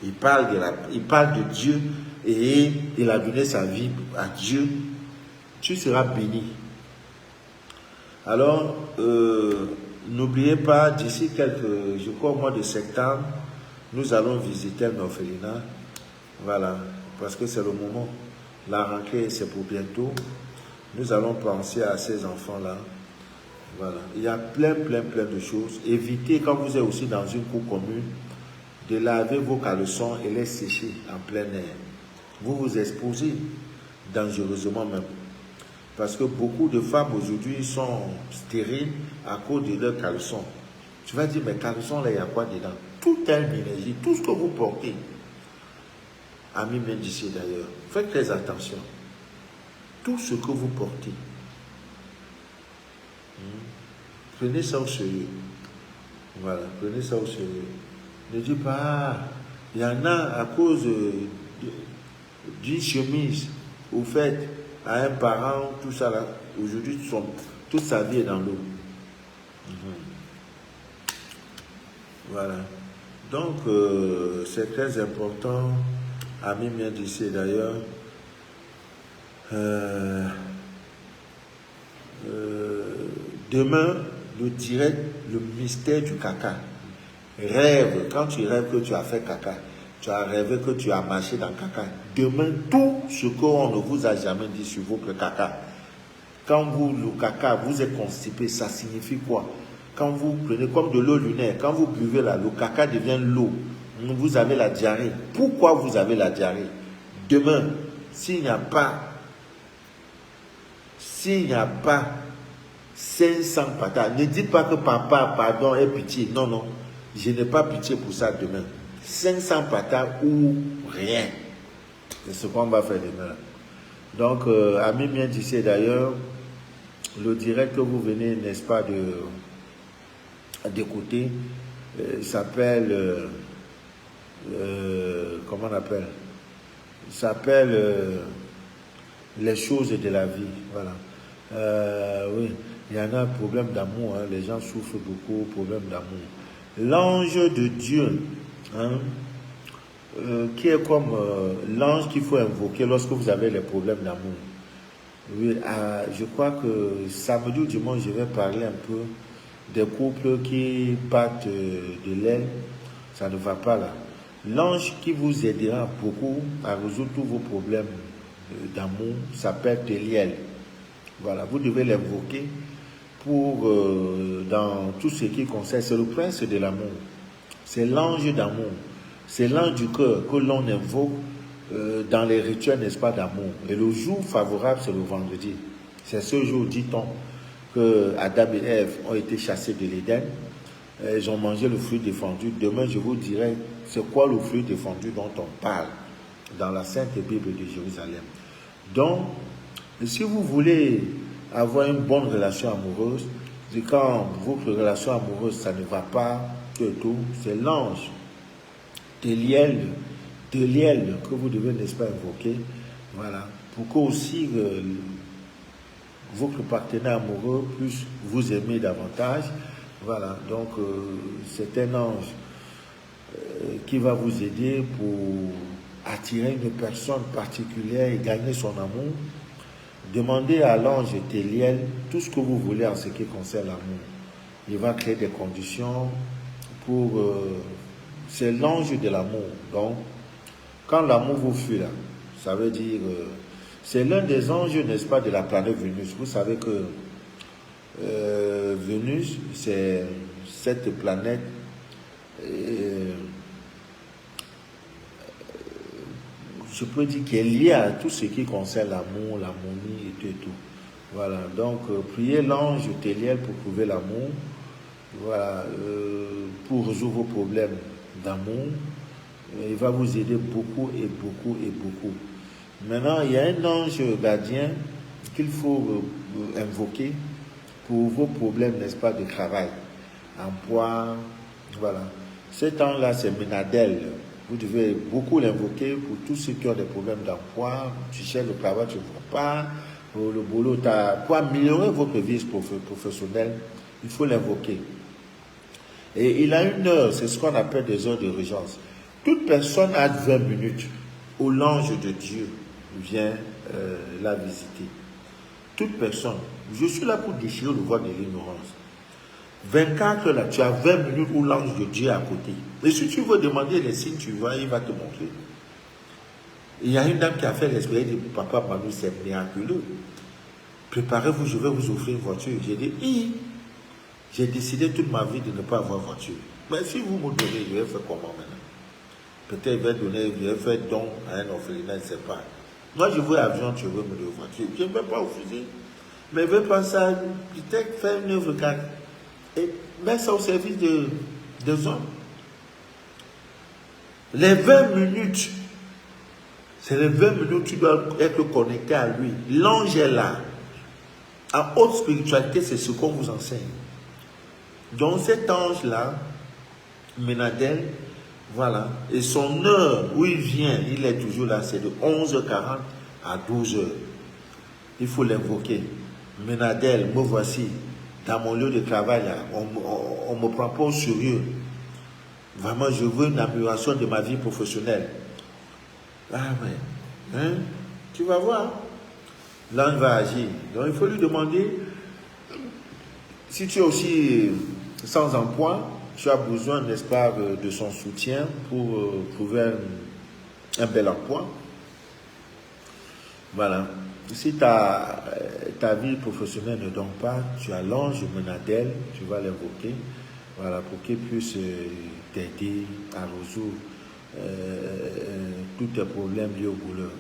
il parle de Dieu et il a donné sa vie à Dieu, tu seras béni. Alors, n'oubliez pas, d'ici je crois au mois de septembre, nous allons visiter un orphelinat. Voilà, parce que c'est le moment. La rentrée, c'est pour bientôt. Nous allons penser à ces enfants-là. Voilà, il y a plein de choses. Évitez, quand vous êtes aussi dans une cour commune, de laver vos caleçons et les sécher en plein air. Vous vous exposez dangereusement même. Parce que beaucoup de femmes aujourd'hui sont stériles à cause de leurs caleçons. Tu vas dire, mais caleçons, là, il y a quoi dedans? Toute énergie, tout ce que vous portez. Amis médicaux d'ailleurs, faites très attention. Tout ce que vous portez, prenez ça au sérieux. Voilà, prenez ça au sérieux. Ne dites pas, ah, il y en a à cause d'une chemise, au fait, à un parent, tout ça là, aujourd'hui, toute sa vie est dans l'eau. Voilà. Donc, c'est très important, amis bien d'ici d'ailleurs, demain, le direct, le mystère du caca. Rêve, quand tu rêves que tu as fait caca, tu as rêvé que tu as marché dans caca. Demain, tout ce qu'on ne vous a jamais dit sur votre caca, quand le caca, vous êtes constipé, ça signifie quoi? Quand vous prenez comme de l'eau lunaire, quand vous buvez là, le caca devient l'eau. Vous avez la diarrhée. Pourquoi vous avez la diarrhée? Demain, s'il n'y a pas 500 patates, ne dites pas que papa, pardon, aie pitié. Non, non, je n'ai pas pitié pour ça demain. 500 patates ou rien. C'est ce qu'on va faire demain. Donc, amis bien d'ici d'ailleurs, le direct que vous venez, n'est-ce pas, d'écouter, s'appelle, comment on appelle? S'appelle les choses de la vie. Voilà. Oui, il y en a un problème d'amour, hein. Les gens souffrent beaucoup, problème d'amour. L'ange de Dieu, hein, qui est comme l'ange qu'il faut invoquer lorsque vous avez les problèmes d'amour. Oui, je crois que samedi ou dimanche, je vais parler un peu des couples qui battent de l'aile. Ça ne va pas là. L'ange qui vous aidera beaucoup à résoudre tous vos problèmes d'amour s'appelle Téliel. Voilà, vous devez l'invoquer pour dans tout ce qui concerne. C'est le prince de l'amour. C'est l'ange d'amour. C'est l'ange du cœur que l'on invoque dans les rituels, n'est-ce pas, d'amour. Et le jour favorable, c'est le vendredi. C'est ce jour, dit-on, que Adam et Ève ont été chassés de l'Éden. Ils ont mangé le fruit défendu. Demain, je vous dirai c'est quoi le fruit défendu dont on parle dans la Sainte Bible de Jérusalem. Donc, si vous voulez avoir une bonne relation amoureuse, c'est quand votre relation amoureuse, ça ne va pas, tout, c'est l'ange Téliel que vous devez, n'est-ce pas, invoquer. Voilà. Pour que aussi votre partenaire amoureux puisse vous aimer davantage. Voilà. Donc, c'est un ange qui va vous aider pour attirer une personne particulière et gagner son amour. Demandez à l'ange Téliel tout ce que vous voulez en ce qui concerne l'amour. Il va créer des conditions pour... c'est l'ange de l'amour. Donc, quand l'amour vous fuit là, ça veut dire... c'est l'un des anges, n'est-ce pas, de la planète Vénus. Vous savez que Vénus, c'est cette planète je peux dire qui est liée à tout ce qui concerne l'amour, l'harmonie et tout. Voilà, donc priez l'ange Téliel pour trouver l'amour, voilà, pour résoudre vos problèmes d'amour. Il va vous aider beaucoup et beaucoup et beaucoup. Maintenant, il y a un ange gardien qu'il faut invoquer pour vos problèmes, n'est-ce pas, de travail, emploi, voilà. Cet ange-là, c'est Ménadel. Vous devez beaucoup l'invoquer pour tous ceux qui ont des problèmes d'emploi. Tu cherches le travail, tu ne vois pas. Le boulot, pour améliorer votre vie professionnelle, il faut l'invoquer. Et il a une heure, c'est ce qu'on appelle des heures de régence. Toute personne a 20 minutes où l'ange de Dieu vient la visiter. Toute personne. Je suis là pour déchirer le voile de l'ignorance. 24 heures là, tu as 20 minutes où l'ange de Dieu est à côté. Et si tu veux demander les signes, tu vois, il va te montrer. Il y a une dame qui a fait l'expérience de Papa Manu, c'est miraculeux. Préparez-vous, je vais vous offrir une voiture. J'ai dit, j'ai décidé toute ma vie de ne pas avoir voiture. Mais si vous me donnez, je vais faire comment maintenant? Peut-être je vais faire don à un orphelinat, je ne sais pas. Moi, je veux avion, tu veux me donner une voiture. Je ne vais pas refuser. Mais je ne veux pas ça, peut-être faire une œuvre et mettre ça au service des hommes. Les 20 minutes, c'est les 20 minutes où tu dois être connecté à lui. L'ange est là. En haute spiritualité, c'est ce qu'on vous enseigne. Donc cet ange-là, Ménadel, voilà, et son heure où il vient, il est toujours là, c'est de 11h40 à 12h. Il faut l'invoquer. Ménadel, me voici. Dans mon lieu de travail, là, on me prend pas au sérieux. Vraiment, je veux une amélioration de ma vie professionnelle. Ah ouais. Hein? Tu vas voir. L'ange va agir. Donc, il faut lui demander, si tu es aussi sans emploi, tu as besoin, n'est-ce pas, de son soutien pour trouver un bel emploi. Voilà. Si ta vie professionnelle ne donne pas, tu as l'ange Ménadel, tu vas l'invoquer, voilà, pour qu'il puisse t'aider à résoudre tous tes problèmes liés au boulot,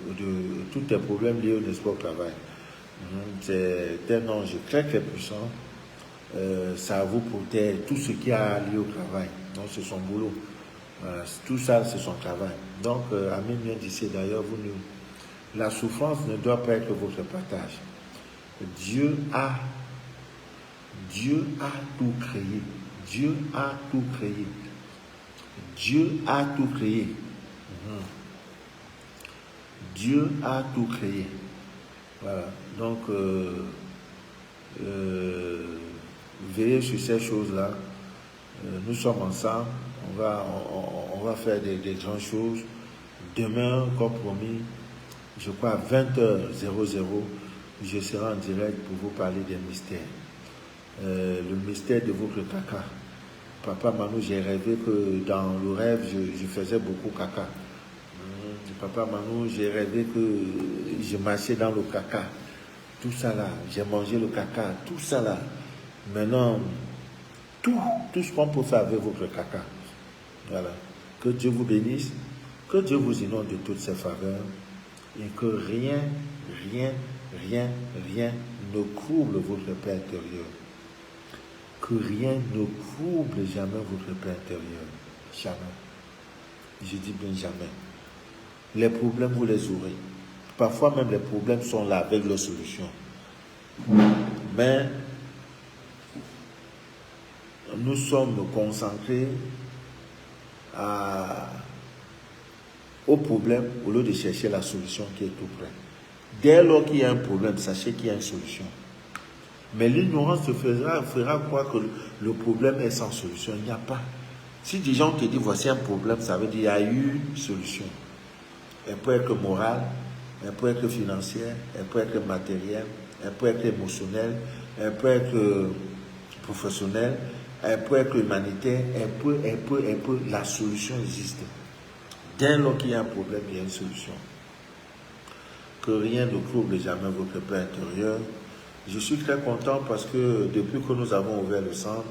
tous tes problèmes liés, n'est-ce pas, au travail. C'est un ange très très puissant. Ça vous protège tout ce qui a lié au travail. Donc c'est son boulot. Voilà, tout ça, c'est son travail. Donc, Amen vient d'ici d'ailleurs, la souffrance ne doit pas être votre partage. Dieu a tout créé. Dieu a tout créé. Dieu a tout créé. Dieu a tout créé. Voilà. Donc, veillez sur ces choses-là. Nous sommes ensemble. On va faire des grandes choses. Demain, comme promis, je crois à 20h00, je serai en direct pour vous parler des mystères. Le mystère de votre caca. Papa Manu, j'ai rêvé que dans le rêve, je faisais beaucoup caca. Papa Manu, j'ai rêvé que je marchais dans le caca. Tout ça là, j'ai mangé le caca, tout ça là. Maintenant, tout ce qu'on peut faire avec votre caca. Voilà. Que Dieu vous bénisse, que Dieu vous inonde de toutes ses faveurs et que rien ne trouble votre paix intérieure. Que rien ne trouble jamais votre paix intérieure. Jamais. Je dis bien jamais. Les problèmes, vous les aurez. Parfois même les problèmes sont là avec leurs solutions. Mais nous sommes concentrés au problème au lieu de chercher la solution qui est tout près. Dès lors qu'il y a un problème, sachez qu'il y a une solution. Mais l'ignorance te fera croire que le problème est sans solution. Il n'y a pas. Si des gens te disent voici un problème, ça veut dire qu'il y a eu une solution. Elle peut être morale, elle peut être financière, elle peut être matérielle, elle peut être émotionnelle, elle peut être professionnelle, elle peut être humanitaire, elle peut, la solution existe. Dès lors qu'il y a un problème, il y a une solution. Que rien ne trouble jamais votre paix intérieure. Je suis très content parce que depuis que nous avons ouvert le centre,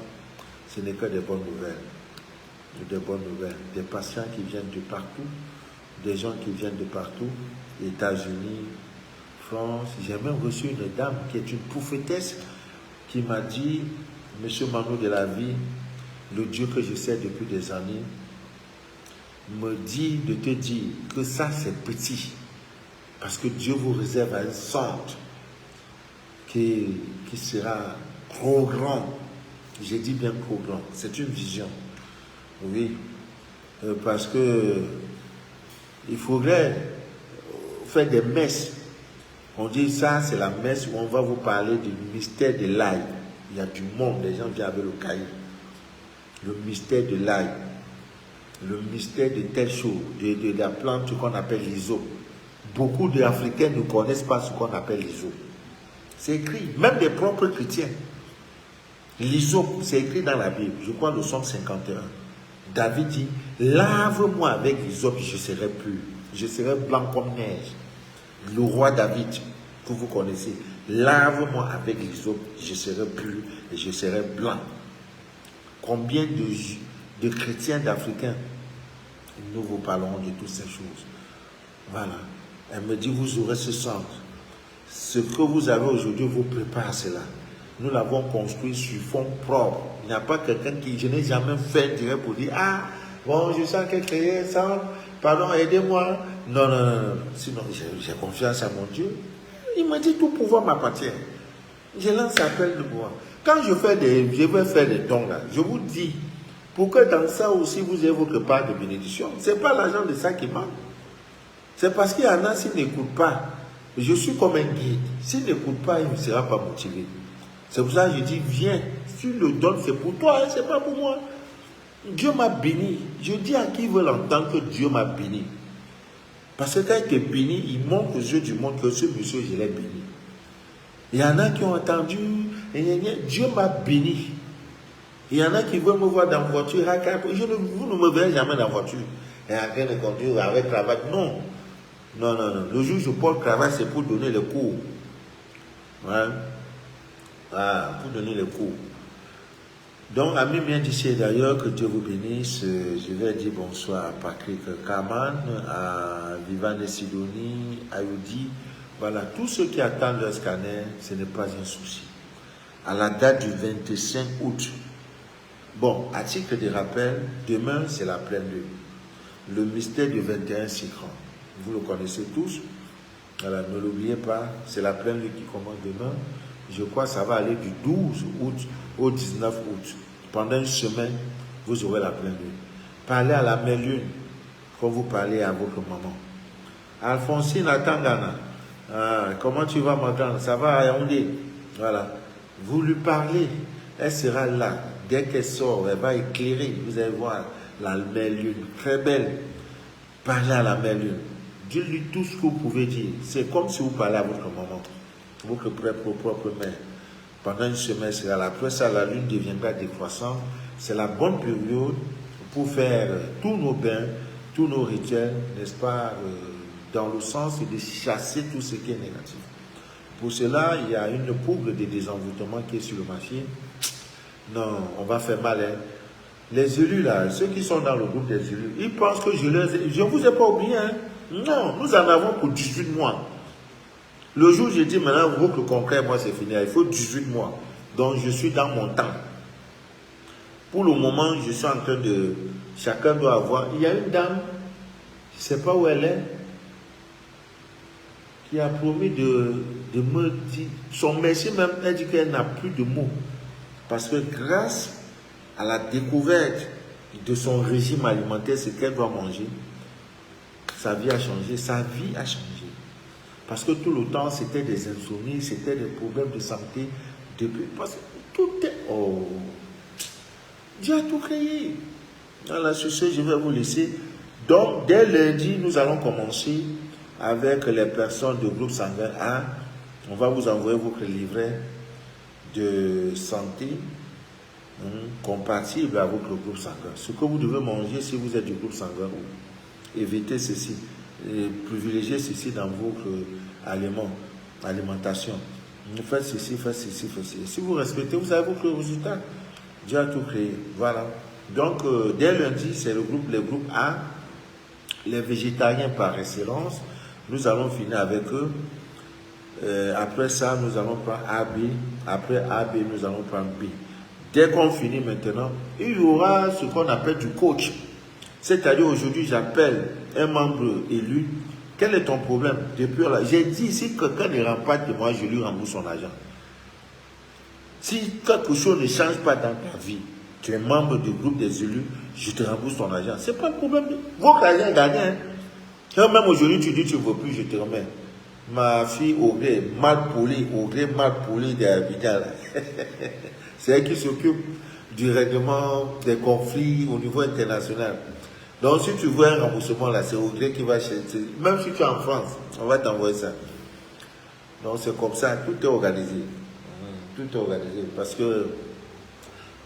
ce n'est que des bonnes nouvelles. Des bonnes nouvelles. Des patients qui viennent de partout, des gens qui viennent de partout, États-Unis, France. J'ai même reçu une dame qui est une prophétesse qui m'a dit, Monsieur Mano de la vie, le Dieu que je sais depuis des années, me dit de te dire que ça c'est petit, parce que Dieu vous réserve un centre qui sera trop grand. J'ai dit bien trop grand, c'est une vision. Oui, parce que il faudrait faire des messes. On dit ça, c'est la messe où on va vous parler du mystère de l'ail. Il y a du monde, les gens viennent avec le cahier. Le mystère de l'ail, le mystère de telle chose, de la plante qu'on appelle l'iso. Beaucoup d'Africains ne connaissent pas ce qu'on appelle l'iso. C'est écrit, même des propres chrétiens. L'iso, c'est écrit dans la Bible, je crois le Psaume 51. David dit, lave-moi avec l'hysope, je serai pur. Je serai blanc comme neige. Le roi David, que vous connaissez, lave-moi avec l'hysope, je serai pur et je serai blanc. Combien de chrétiens, d'Africains, nous vous parlerons de toutes ces choses. Voilà. Elle me dit, vous aurez ce centre. Ce que vous avez aujourd'hui vous prépare à cela. Nous l'avons construit sur fond propre. Il n'y a pas quelqu'un qui, je n'ai jamais fait direct pour dire, ah, bon, je sens que créer ça, pardon, aidez-moi. Non, non, non, non. Sinon, j'ai confiance à mon Dieu. Il m'a dit, tout pouvoir m'appartient. Je lance appel de moi. Quand je vais faire des dons là, je vous dis, pour que dans ça aussi vous ayez votre part de bénédiction. Ce n'est pas l'argent de ça qui manque. C'est parce qu'il y en a, s'ils n'écoutent pas, je suis comme un guide. S'il n'écoute pas, il ne sera pas motivé. C'est pour ça que je dis, viens, si le don c'est pour toi, hein, c'est pas pour moi. Dieu m'a béni. Je dis à qui veut l'entendre que Dieu m'a béni. Parce que quand il est béni, il montre aux yeux du monde que ce monsieur, je l'ai béni. Il y en a qui ont entendu, Dieu m'a béni. Il y en a qui veulent me voir dans la voiture, vous ne me verrez jamais dans la voiture. Et en train de conduire avec cravate. Non. Non, non, non. Le jour où je porte cravate, c'est pour donner le cours. Ouais. Ah, pour donner le cours. Donc, amis bien d'ici d'ailleurs, que Dieu vous bénisse. Je vais dire bonsoir à Patrick Kaman, à Viviane Sidonie, à Yudi. Voilà, tous ceux qui attendent leur scanner, ce n'est pas un souci. À la date du 25 août, bon, à titre de rappel, demain, c'est la pleine lune. Le mystère du 21 Sikran. Vous le connaissez tous. Voilà, ne l'oubliez pas, c'est la pleine lune qui commence demain. Je crois que ça va aller du 12 août au 19 août. Pendant une semaine, vous aurez la pleine lune. Parlez à la mère lune, comme vous parlez à votre maman. Alphonsine Atangana, comment tu vas m'entendre? Ça va à Yaoundé? Voilà. Vous lui parlez, elle sera là. Dès qu'elle sort, elle va éclairer. Vous allez voir la mère lune, très belle. Parlez à la mère lune. Dites-lui tout ce que vous pouvez dire. C'est comme si vous parlez à votre maman, votre propre mère. Pendant une semaine, c'est là. Après ça, la lune deviendra décroissante. C'est la bonne période pour faire tous nos bains, tous nos rituels, n'est-ce pas, dans le sens de chasser tout ce qui est négatif. Pour cela, il y a une poudre de désenvoûtement qui est sur le marché. Non, on va faire mal. Hein. Les élus là, ceux qui sont dans le groupe des élus, ils pensent que je ne vous ai pas oublié. Hein. Non, nous en avons pour 18 mois. Le jour où j'ai dit maintenant, votre concret, moi c'est fini, il faut 18 mois. Donc je suis dans mon temps. Pour le moment, je suis en train de... Chacun doit avoir... Il y a une dame, je ne sais pas où elle est, qui a promis de me dire... Son métier même, elle dit qu'elle n'a plus de mots. Parce que grâce à la découverte de son régime alimentaire, ce qu'elle doit manger, sa vie a changé, sa vie a changé. Parce que tout le temps, c'était des insomnies, c'était des problèmes de santé. Depuis, parce que tout est... Oh, Dieu a tout créé. Voilà, sur ce, je vais vous laisser. Donc, dès lundi, nous allons commencer avec les personnes du groupe sanguin A. On va vous envoyer votre livret de santé compatible avec le groupe sanguin. Ce que vous devez manger si vous êtes du groupe sanguin, évitez ceci. Privilégiez ceci dans votre alimentation. Faites ceci, faites ceci, faites ceci. Si vous respectez, vous avez vos résultats. Dieu a tout créé. Voilà. Donc, dès lundi, c'est les groupes A, les végétariens par excellence. Nous allons finir avec eux. Après ça, nous allons prendre AB. Après AB, nous allons prendre B. Dès qu'on finit maintenant, il y aura ce qu'on appelle du coach. C'est-à-dire, aujourd'hui, j'appelle un membre élu. Quel est ton problème? Depuis là, j'ai dit, si quelqu'un ne rend pas de moi, je lui rembourse son argent. Si quelque chose ne change pas dans ta vie, tu es membre du groupe des élus, je te rembourse ton argent. Ce n'est pas un problème. Votre argent est gagné. Hein. Même aujourd'hui, tu dis tu ne veux plus, je te remets. Ma fille Audrey, mal polie des habitants. C'est elle qui s'occupe du règlement des conflits au niveau international. Donc, si tu veux un remboursement là, c'est Audrey qui va chercher. Même si tu es en France, on va t'envoyer ça. Donc, c'est comme ça, tout est organisé. Tout est organisé parce que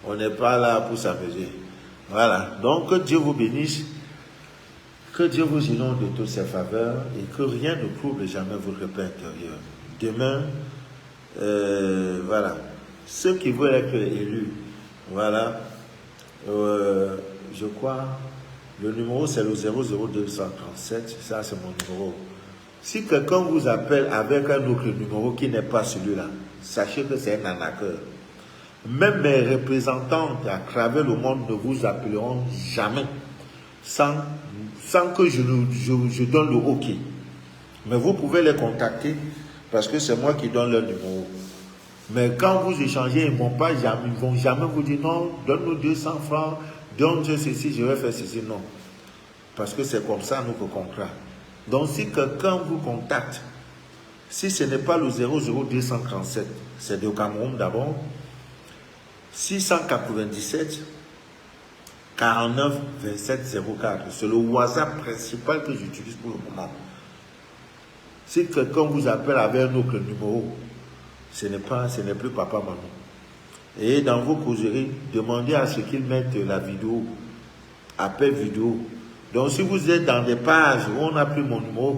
on n'est pas là pour s'amuser. Voilà. Donc, que Dieu vous bénisse. Que Dieu vous inonde de toutes ses faveurs et que rien ne trouble jamais votre paix intérieure. Demain, voilà. Ceux qui veulent être élus, voilà. Je crois, le numéro c'est le 00237. Ça, c'est mon numéro. Si quelqu'un vous appelle avec un autre numéro qui n'est pas celui-là, sachez que c'est un arnaqueur. Même mes représentants à travers le monde ne vous appelleront jamais sans que je donne le OK. Mais vous pouvez les contacter parce que c'est moi qui donne leur numéro. Mais quand vous échangez, ils ne vont jamais vous dire non, donne-nous 200 francs, donne-moi ceci, je vais faire ceci. Non. Parce que c'est comme ça notre contrat. Donc si quelqu'un vous contacte, si ce n'est pas le 00237, c'est de Cameroun d'abord, 697 49 27 04. C'est le WhatsApp principal que j'utilise pour le moment. Si quelqu'un vous appelle avec un autre numéro, ce n'est plus papa maman. Et dans vos causeries, demandez à ce qu'ils mettent la vidéo, appel vidéo. Donc si vous êtes dans des pages où on a pris mon numéro,